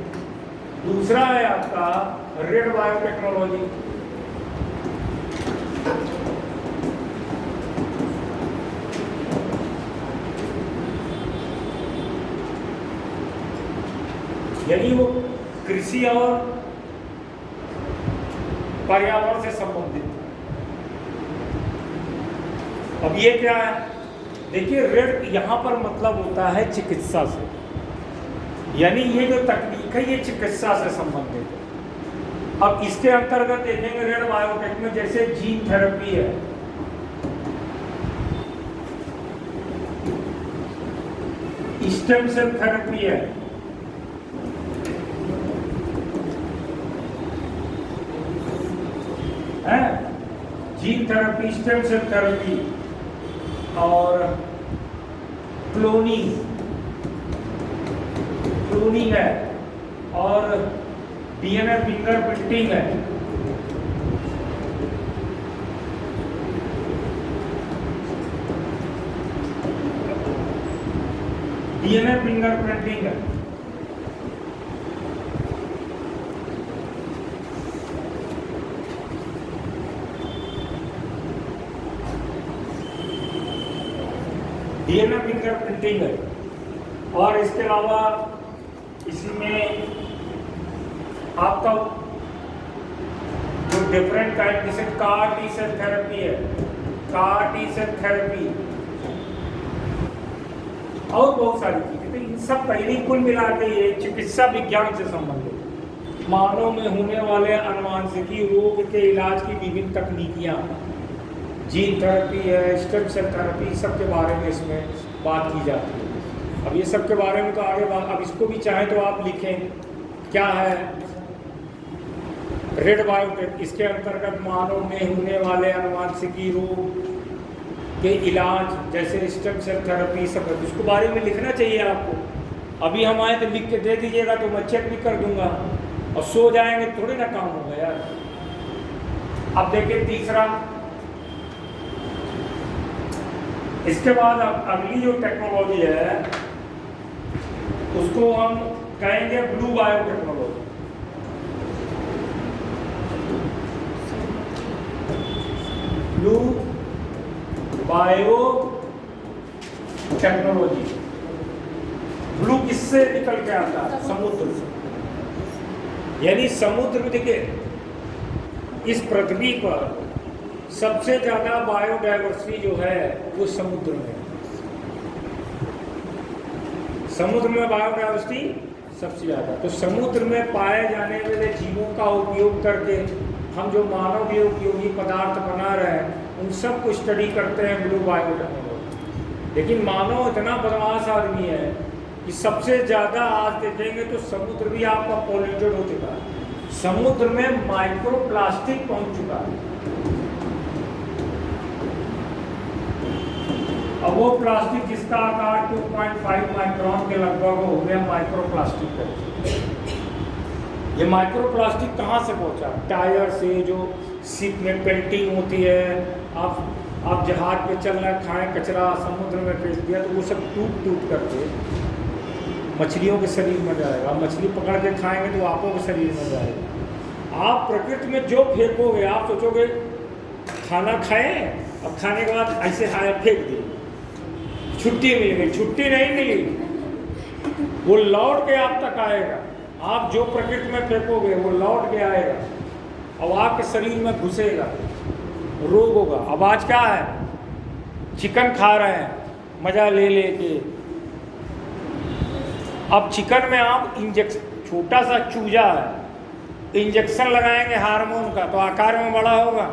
दूसरा है आपका रेड बायोटेक्नोलॉजी। यानी वो कृषि और पर्यावरण से संबंधित। अब ये क्या है? देखिए रेड यहाँ पर मतलब होता है चिकित्सा से, यानी ये जो तकनीक है ये चिकित्सा से संबंधित है। अब इसके अंतर्गत देखेंगे रेड बायोटेक में, जैसे जीन थेरेपी है, स्टेम सेल थेरेपी है, gene therapy, stem cell therapy, और क्लोनिंग है, और डीएनए फिंगरप्रिंटिंग है। डीएनए फिंगरप्रिंटिंग है। डीएनए फिंगरप्रिंटिंग है। और इसके अलावा इसमें आपका जो डिफरेंट काइंड, जैसे कार टी सेल थेरेपी है, कार टी सेल थेरेपी, और बहुत सारी चीजें। तो इन सब पहले कुल मिला के ये चिकित्सा विज्ञान से संबंधित। मानव में होने वाले अनुवांशिकी रोग के इलाज की विभिन्न तकनीकियाँ, जीन थेरेपी है, स्टेम सेल थेरेपी, सब के बारे में इसमें बात की जाती है। अब ये सब के बारे में तो आगे बात, अब इसको भी चाहें तो आप लिखें क्या है रेड बायोटेक। इसके अंतर्गत मानव में होने वाले अनुवांशिकी रोग के इलाज जैसे स्टेम सेल थेरेपी सब, इसके बारे में लिखना चाहिए आपको। अभी हम आए तो लिख के दे दीजिएगा तो मैं चेक भी कर दूंगा, और सो जाएंगे थोड़ी ना काम होगा यार। अब देखिए तीसरा, इसके बाद अब अगली जो टेक्नोलॉजी है उसको हम कहेंगे blue biotechnology. Blue bio technology. Blue किससे निकल के आता है? समुद्र से। यानी समुद्र में देखिए इस पृथ्वी पर सबसे ज्यादा बायोडायवर्सिटी जो है वो समुद्र में है। समुद्र में बायोडायवर्सिटी सबसे ज्यादा। तो समुद्र में पाए जाने वाले जीवों का उपयोग करके हम जो मानव के उपयोगी पदार्थ बना रहे हैं उन सब को स्टडी करते हैं ब्लू बायोटेक्नोलॉजी। लेकिन मानव इतना बदमाश आदमी है कि सबसे ज़्यादा आज देखेंगे तो समुद्र भी आपका पॉल्यूटेड हो चुका है। समुद्र में माइक्रो प्लास्टिक पहुंच चुका है। अब वो प्लास्टिक जिसका आकार 2.5 माइक्रोन के लगभग हो गया माइक्रो प्लास्टिक है। ये माइक्रो प्लास्टिक कहाँ से पहुंचा? टायर से, जो शिप में पेंटिंग होती है, आप जहाज पे चल रहे खाएं कचरा समुद्र में फेंक दिया तो वो सब टूट करके मछलियों के शरीर में जाएगा। मछली पकड़ के खाएंगे तो आपों के शरीर में जाएगा। आप प्रकृति में जो फेंकोगे आप सोचोगे खाना खाएं, अब खाने के बाद ऐसे हाय फेंक दिए, छुट्टी मिल गई। छुट्टी नहीं मिली, वो लौट के आप तक आएगा। आप जो प्रकृति में फेंकोगे वो लौट के आएगा, अब आपके शरीर में घुसेगा, रोग होगा। अब आज क्या है, चिकन खा रहे हैं मजा ले लेके। अब चिकन में आप इंजेक्शन, छोटा सा चूजा है, इंजेक्शन लगाएंगे हार्मोन का तो आकार में बड़ा होगा।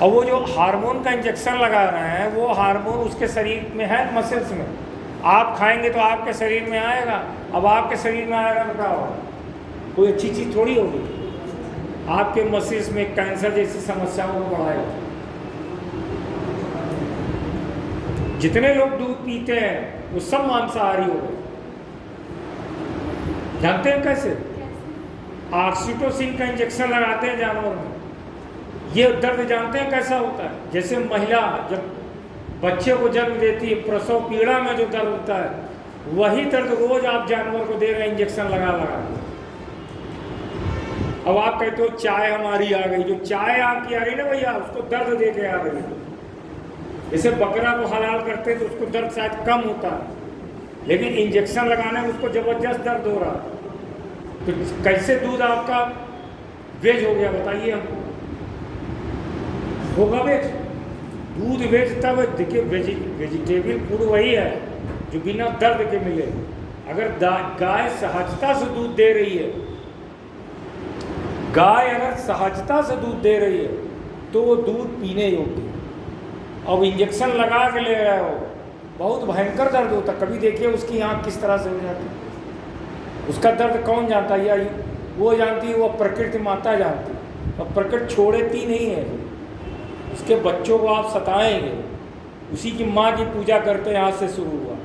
और वो जो हार्मोन का इंजेक्शन लगा रहे हैं वो हार्मोन उसके शरीर में है, मसल्स में। आप खाएंगे तो आपके शरीर में आएगा। अब आपके शरीर में आएगा तो क्या होगा? कोई अच्छी चीज़ थोड़ी होगी। आपके मसल्स में कैंसर जैसी समस्याओं को बढ़ाएगा। जितने लोग दूध पीते हैं वो सब मांसाहारी हो गए। जानते हैं कैसे? ऑक्सीटोसिन का इंजेक्शन लगाते हैं जानवर में। ये दर्द जानते हैं कैसा होता है? जैसे महिला जब बच्चे को जन्म देती है, प्रसव पीड़ा में जो दर्द होता है वही दर्द रोज आप जानवर को दे रहे हैं इंजेक्शन लगा लगा। अब आप कहते हो चाय हमारी आ गई, जो चाय आपकी आ गई ना भैया उसको दर्द दे के आ गई। जैसे बकरा को हलाल करते हैं तो उसको दर्द शायद कम होता है, लेकिन इंजेक्शन लगाने में उसको जबरदस्त दर्द हो रहा है। तो कैसे दूध आपका वेज हो गया बताइए हमको? होगा वेज? दूध वेज तब देखिए, वेजिटेबल फूड वही है जो बिना दर्द के मिले। अगर गाय सहजता से दूध दे रही है, गाय अगर सहजता से दूध दे रही है तो वो दूध पीने योग्य है। अब इंजेक्शन लगा के ले रहे हो, बहुत भयंकर दर्द होता। कभी देखिए उसकी आँख किस तरह से हो जाती है। उसका दर्द कौन जानता है? या वो जानती है, वो प्रकृति माता जानती है। अब प्रकृति छोड़ती नहीं है। उसके बच्चों को आप सताएंगे, उसी की माँ की पूजा करते यहाँ से शुरू हुआ।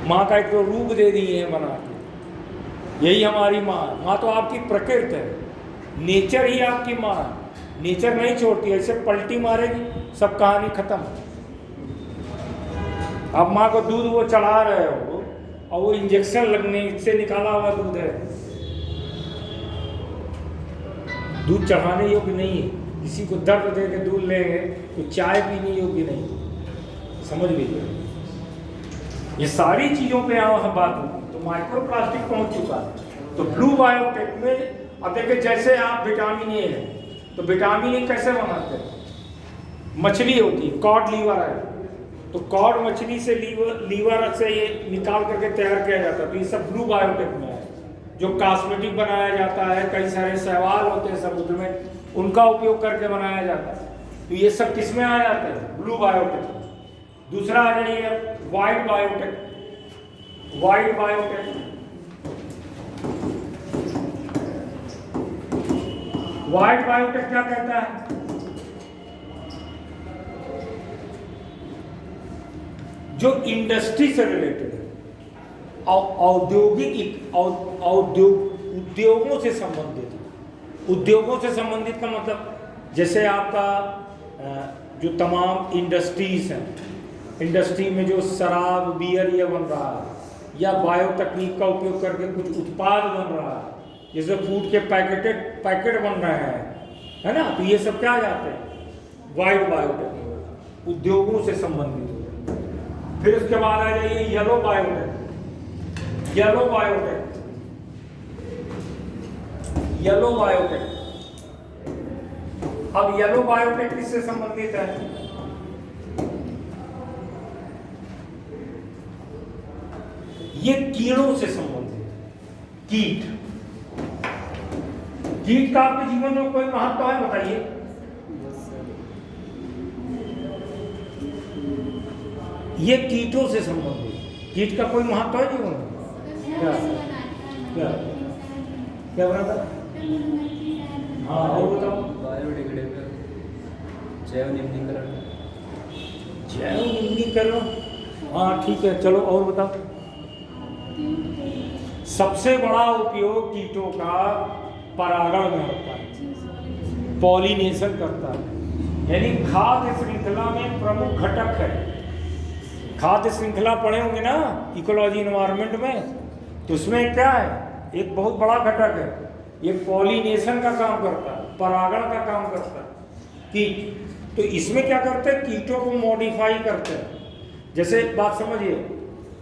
माँ का एक तो रूप दे दिए हैं बना के, यही हमारी माँ। माँ तो आपकी प्रकृति है, नेचर ही आपकी माँ है। नेचर नहीं छोड़ती, ऐसे पलटी मारेगी सब कहानी खत्म। अब माँ को दूध वो चढ़ा रहे हो और वो इंजेक्शन लगने से निकाला हुआ दूध है, दूध चढ़ाने योग्य नहीं है। किसी को दर्द दे के दूध लेंगे तो चाय पीने योग्य नहीं। समझ लीजिए, ये सारी चीज़ों पे यहाँ बात होगी। तो माइक्रो प्लास्टिक पहुँच चुका है। तो ब्लू बायोटेक में अब देखिए, जैसे आप विटामिन ए है तो विटामिन ए कैसे बनाते हैं? मछली होती है, कॉड लीवर है, तो कॉड मछली से लीवर से ये निकाल करके तैयार किया जाता है। तो ये सब ब्लू बायोटेक में है। जो कॉस्मेटिक बनाया जाता है, कई सारे शैवाल होते हैं समुद्र में, उनका उपयोग करके बनाया जाता है। तो ये सब किस में आ जाते हैं? Blue biotech. दूसरा आ जाइए white biotech. White biotech, white biotech क्या कहता है? जो इंडस्ट्री से रिलेटेड है, औद्योगिक उद्योगों से संबंधित। उद्योगों से संबंधित का मतलब जैसे आपका जो तमाम इंडस्ट्रीज हैं, इंडस्ट्री में जो शराब, बियर ये बन रहा है, या बायो तकनीक का उपयोग करके कुछ उत्पाद बन रहा है, जैसे फूड के पैकेट बन रहे हैं, है ना, तो ये सब क्या आ जाते हैं? वाइट बायोटेक, उद्योगों से संबंधित। फिर उसके बाद आ जाइए yellow biotech. Yellow biotech, yellow biotech. अब येलो बायोटेक किससे संबंधित है? ये कीड़ों से संबंधित है। कीट, कीट का आपके जीवन में कोई महत्व है? बताइए। ये कीटों से संबंधित। कीट का कोई महत्व है जीवन में? क्या क्या क्या बना था? हाँ, और बताओ। बायोडिग्रेडेबल, जैव निम्नीकरण। जैव निम्नीकरण, हाँ ठीक है, चलो और बताओ। सबसे बड़ा उपयोग कीटों का परागण में होता है, पॉलिनेशन करता है, यानी खाद्य श्रृंखला में प्रमुख घटक है। खाद्य श्रृंखला पढ़े होंगे ना इकोलॉजी एनवायरनमेंट में, तो उसमें क्या है? एक बहुत बड़ा घटक है, ये पॉलिनेशन का काम करता है, परागण का काम करता है कीट। तो इसमें क्या करते हैं? कीटों को मॉडिफाई करते हैं। जैसे बात समझिए,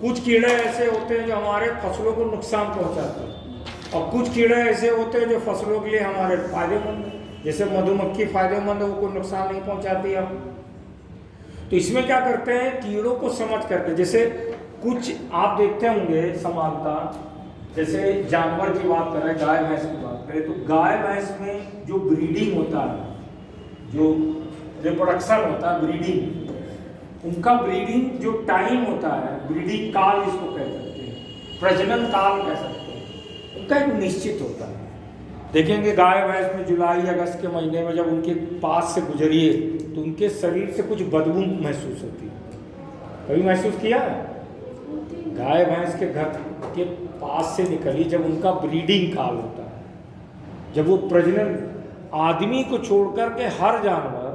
कुछ कीड़े ऐसे होते हैं जो हमारे फसलों को नुकसान पहुंचाते हैं, और कुछ कीड़े ऐसे होते हैं जो फसलों के लिए हमारे फायदेमंद हैं। जैसे मधुमक्खी फायदेमंद है, वो कोई नुकसान नहीं पहुंचाती है। तो इसमें क्या करते हैं? कीड़ों को समझ करके, जैसे कुछ आप देखते होंगे समानता, जैसे जानवर की बात करें, गाय भैंस की बात करें, तो गाय भैंस में जो ब्रीडिंग होता है, जो रिप्रोडक्शन होता है, ब्रीडिंग, उनका ब्रीडिंग जो टाइम होता है, ब्रीडिंग काल जिसको कह सकते हैं, प्रजनन काल कह सकते हैं, उनका एक निश्चित होता है। देखेंगे गाय भैंस में जुलाई अगस्त के महीने में जब उनके पास से गुजरिए तो उनके शरीर से कुछ बदबू महसूस होती है। कभी महसूस किया है? गाय भैंस के घर के पास से निकली जब उनका ब्रीडिंग काल होता है, जब वो प्रजनन, आदमी को छोड़कर के हर जानवर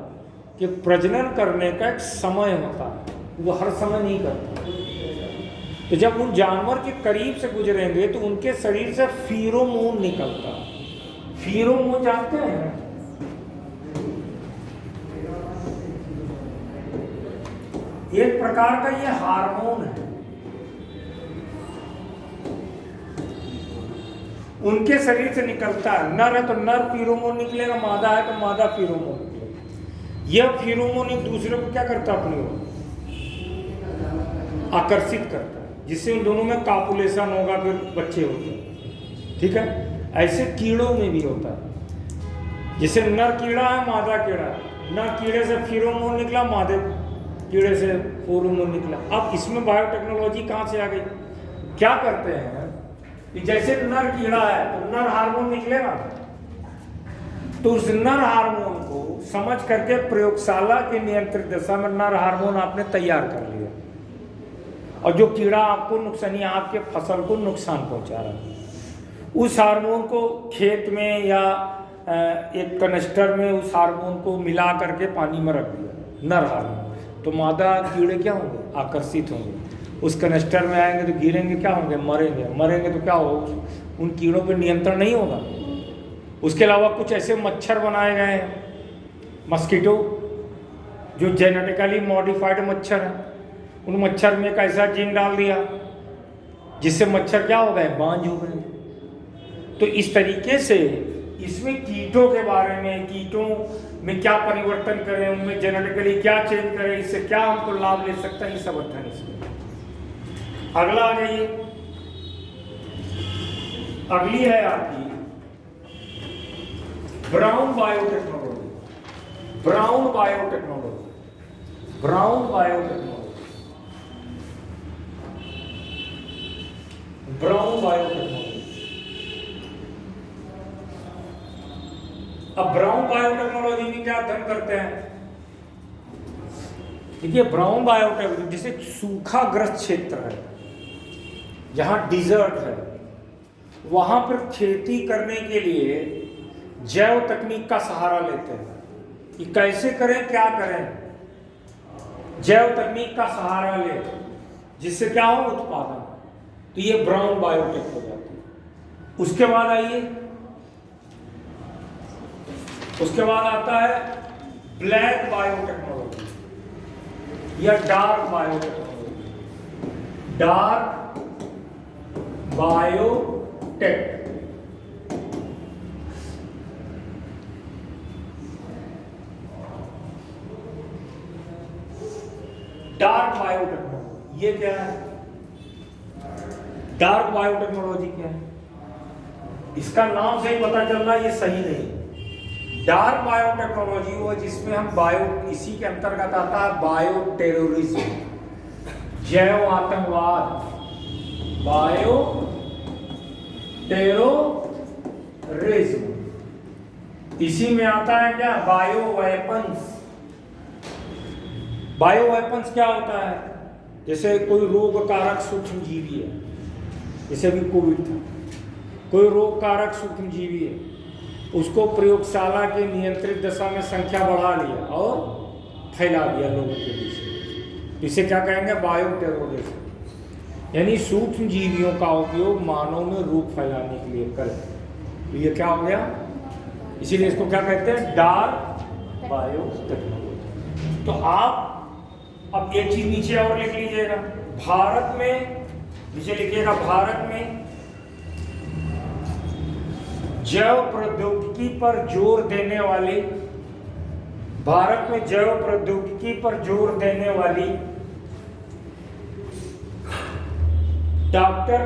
के प्रजनन करने का एक समय होता है, वो हर समय नहीं करता। तो जब उन जानवर के करीब से गुजरेंगे तो उनके शरीर से फीरोमोन निकलता है। फीरोमोन जानते हैं? एक प्रकार का ये हार्मोन है, उनके शरीर से निकलता है। नर है तो नर फीरोमोन निकलेगा, मादा है तो मादा फीरोमोन निकलेगा। यह फीरोमोन एक दूसरे को क्या करता है? अपनी ओर आकर्षित करता है, जिससे उन दोनों में कापुलेशन होगा, फिर बच्चे होते हैं। ठीक है, ऐसे कीड़ों में भी होता है। जैसे नर कीड़ा है, मादा कीड़ा है, नर कीड़े से फीरोमोन निकला, मादे कीड़े से फेरोमोन निकला। अब इसमें बायोटेक्नोलॉजी कहाँ से आ गई? क्या करते हैं कि जैसे नर कीड़ा है तो नर हार्मोन निकलेगा, तो उस नर हार्मोन को समझ करके प्रयोगशाला के नियंत्रित दशा में नर हार्मोन आपने तैयार कर लिया, और जो कीड़ा आपको नुकसान, आपके फसल को नुकसान पहुंचा रहा है, उस हार्मोन को खेत में या एक कनिस्टर में उस हार्मोन को मिला करके पानी में रख दिया, नर हार्मोन। तो मादा कीड़े क्या होंगे? आकर्षित होंगे, उस कनिस्टर में आएंगे तो गिरेंगे, क्या होंगे? मरेंगे। मरेंगे तो क्या होगा? उन कीड़ों पर नियंत्रण नहीं होगा। उसके अलावा कुछ ऐसे मच्छर बनाए गए हैं, मस्कीटो, जो जेनेटिकली मॉडिफाइड मच्छर हैं। उन मच्छर में एक ऐसा जीन डाल दिया जिससे मच्छर क्या हो गए? बांझ हो गए। तो इस तरीके से इसमें कीटों के बारे में, कीटों में क्या परिवर्तन करें, उनमें जेनेटिकली क्या चेंज करें, इससे क्या हमको लाभ ले सकता है, ये सब अध्ययन इसमें। अगला आ जाइए, अगली है आपकी brown biotechnology. Brown biotechnology, brown biotechnology, brown biotechnology. अब ब्राउन बायोटेक्नोलॉजी में क्या अध्ययन करते हैं? देखिए, ब्राउन बायोटेक्नोलॉजी जैसे सूखाग्रस्त क्षेत्र है, जहां डिजर्ट है, वहां पर खेती करने के लिए जैव तकनीक का सहारा लेते हैं कि कैसे करें, क्या करें। जैव तकनीक का सहारा ले, जिससे क्या हो, उत्पादन। तो ये ब्राउन बायोटेक हो जाती है। उसके बाद आइए, उसके बाद आता है ब्लैक बायोटेक्नोलॉजी या dark biotechnology. Dark biotech, dark biotechnology ये क्या है? डार्क बायोटेक्नोलॉजी क्या है? इसका नाम से ही पता चल रहा है ये सही नहीं। डार्क बायोटेक्नोलॉजी वो जिसमें हम इसी के अंतर्गत आता है बायो टेररिज्म, जैव आतंकवाद, बायो टेररिज्म। इसी में आता है क्या, बायो वेपन्स। बायो वेपन्स क्या होता है? जैसे कोई रोग कारक सूक्ष्म जीवी है, जैसे अभी कोविड था, कोई रोग कारक सूक्ष्म जीवी है, उसको प्रयोगशाला के नियंत्रित दशा में संख्या बढ़ा लिया और फैला दिया लोगों के बीच। इसे क्या कहेंगे, बायो टेररिज्म। यानी सूक्ष्म जीवियों का उपयोग मानव में रोग फैलाने के लिए करें, तो ये क्या हो गया? इसीलिए इसको क्या कहते हैं, डार्क बायो टेक्नोलॉजी। तो आप अब एक चीज नीचे और लिख लीजिएगा, भारत में, नीचे लिखिएगा, भारत में जैव प्रौद्योगिकी पर जोर देने वाली, भारत में जैव प्रौद्योगिकी पर जोर देने वाली डॉक्टर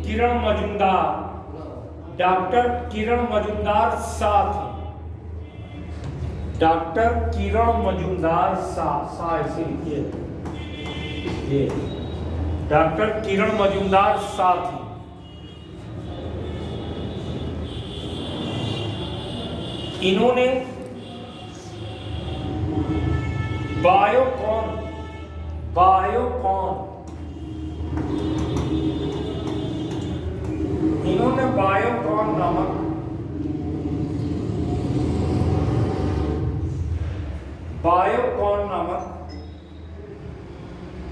किरण मजूमदार, डॉक्टर किरण मजूमदार साथ, डॉक्टर किरण मजूमदार सा ऐसे लिखिए, ये डॉक्टर किरण मजूमदार साथी, इन्होंने बायोकॉन नामक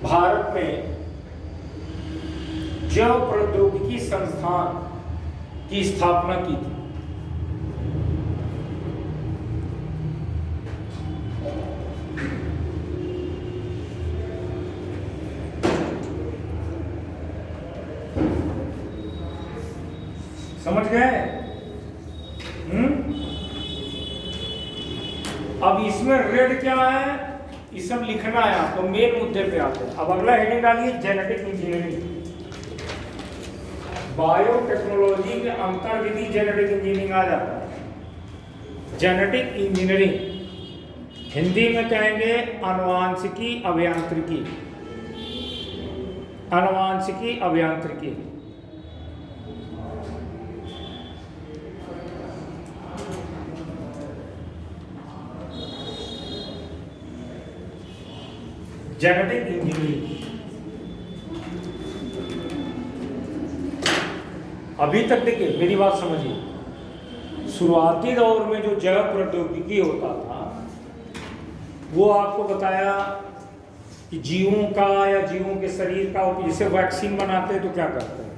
भारत में जैव प्रौद्योगिकी संस्थान की स्थापना की थी। समझ गए? अब इसमें रेड क्या है, ये सब लिखना है आपको, मेन मुद्दे पे आते हैं। अब अगला हेडिंग डालिए, जेनेटिक इंजीनियरिंग। बायोटेक्नोलॉजी के अंतर्गत ही जेनेटिक इंजीनियरिंग आ जाता है। जेनेटिक इंजीनियरिंग हिंदी में कहेंगे आनुवांशिकी अभियांत्रिकी, आनुवांशिकी अभियांत्रिकी। जेनेटिक इंजीनियरिंग अभी तक देखिए, मेरी बात समझिए, शुरुआती दौर में जो जैव प्रौद्योगिकी होता था वो आपको बताया कि जीवों का या जीवों के शरीर का, जैसे वैक्सीन बनाते हैं तो क्या करते हैं,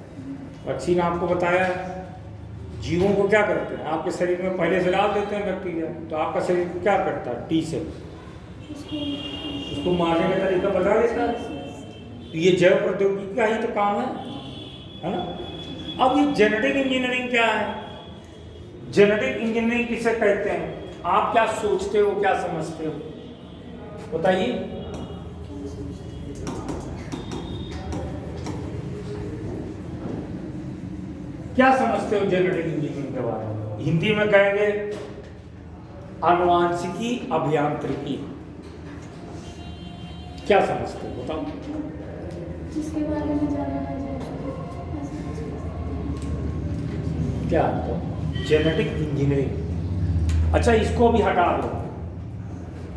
वैक्सीन आपको बताया जीवों को क्या करते हैं, आपके शरीर में पहले से डाल देते हैं बैक्टीरिया, तो आपका शरीर क्या करता है, टी सेल उसको मारने का तरीका बता देता है। तो ये जैव प्रौद्योगिकी का ही तो काम है ना। अब ये जेनेटिक इंजीनियरिंग क्या है? जेनेटिक इंजीनियरिंग किसे कहते हैं? आप क्या सोचते हो, क्या समझते हो, बताइए। क्या समझते हो जेनेटिक इंजीनियरिंग के बारे में? हिंदी में कहेंगे आनुवांशिकी अभियांत्रिकी। क्या समझते हो, बताओ। जिसके बारे में जाना है क्या तो जेनेटिक इंजीनियरिंग। अच्छा, इसको भी हटा दो।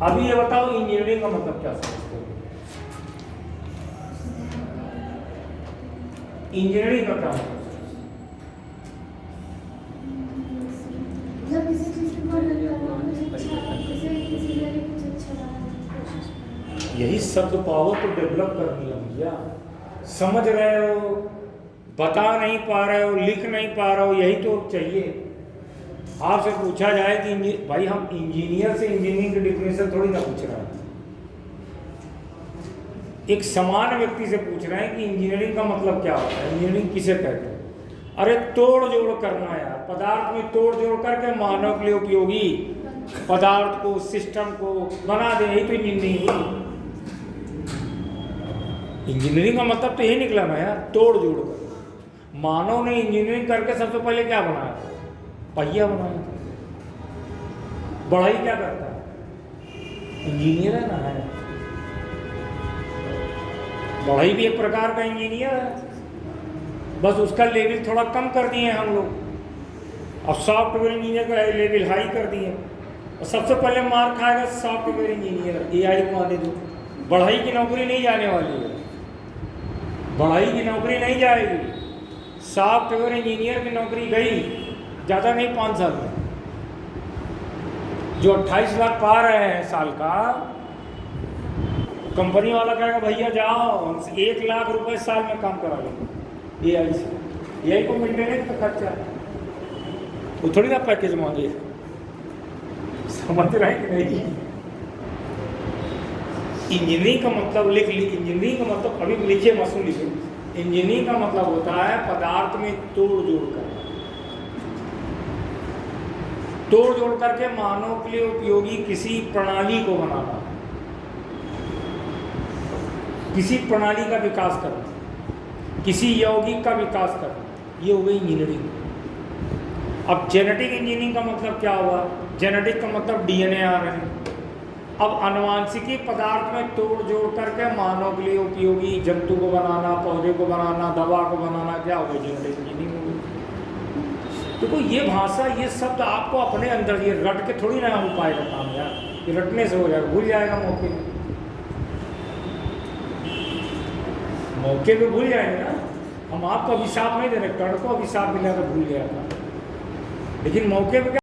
अभी ये बताओ इंजीनियरिंग का मतलब क्या समझते हो? इंजीनियरिंग का क्या मतलब? मतलब किसी चीज की मदद करना, कुछ अच्छा, किसी जरिए कुछ अच्छा बनाना। यही शब्द पावर को डेवलप करनी है भैया। समझ रहे हो, बता नहीं पा रहे हो, लिख नहीं पा रहे हो, यही तो चाहिए। आपसे पूछा जाए कि भाई हम इंजीनियर से इंजीनियरिंग की डिफिनेशन थोड़ी ना पूछ रहे हैं, एक समान व्यक्ति से पूछ रहे हैं कि इंजीनियरिंग का मतलब क्या होता है, इंजीनियरिंग किसे कहते हैं। अरे तोड़ जोड़ करना यार, पदार्थ में तोड़ जोड़ करके मानव के लिए उपयोगी पदार्थ को, सिस्टम को बना दे, यही तो इंजीनियरिंग हुई। इंजीनियरिंग का मतलब तो यही निकला ना यार, तोड़ जोड़ कर। मानव ने इंजीनियरिंग करके सबसे पहले क्या बनाया? पहिया बनाया। बढ़ाई क्या करता है? इंजीनियर है ना, है। बढ़ाई भी एक प्रकार का इंजीनियर है, बस उसका लेवल थोड़ा कम कर दिए हम लोग। अब सॉफ्टवेयर इंजीनियर का लेवल हाई कर दिए, और सबसे पहले मार खाएगा सॉफ्टवेयर इंजीनियर। एआई को आने दो, बढ़ाई की नौकरी नहीं जाने वाली है, बढ़ाई की नौकरी नहीं जाएगी। सॉफ्टवेयर इंजीनियर की नौकरी गई, ज़्यादा नहीं 5 साल में। जो 28 लाख पा रहे हैं साल का, कंपनी वाला कहेगा भैया जाओ हमसे 1 लाख रुपए साल में काम करा लो एआई से। एआई को मेंटेनेंस का खर्चा, वो थोड़ी ना पैकेज मांगे। समझ रहे हैं कि नहीं? इंजीनियरिंग का मतलब लिख ली। इंजीनियरिंग का मतलब अभी लिखिए, मसूल लिखिए। इंजीनियरिंग का मतलब होता है पदार्थ में तोड़ जोड़ करना, तोड़ जोड़ करके मानव के लिए उपयोगी किसी प्रणाली को बनाना, किसी प्रणाली का विकास करना, किसी यौगिक का विकास करना, ये हो गई इंजीनियरिंग। अब जेनेटिक इंजीनियरिंग का मतलब क्या हुआ? जेनेटिक का मतलब डीएनए आ रहे हैं। अब आनुवांशिकी पदार्थ में तोड़ जोड़ करके मानव के लिए उपयोगी जंतु को बनाना, पौधे को बनाना, दवा को बनाना, क्या हो गया? जेनेटिक इंजीनियरिंग हो गई। देखो ये भाषा, ये शब्द आपको अपने अंदर, ये रट के थोड़ी ना उपाय का काम यार, ये रटने से हो जाएगा, भूल जाएगा मौके पे। मौके पे भूल जाएंगे ना। हम आपको अभिशाप नहीं दे रहे, कर्ण को अभिशाप मिला तो भूल गया था, लेकिन मौके पे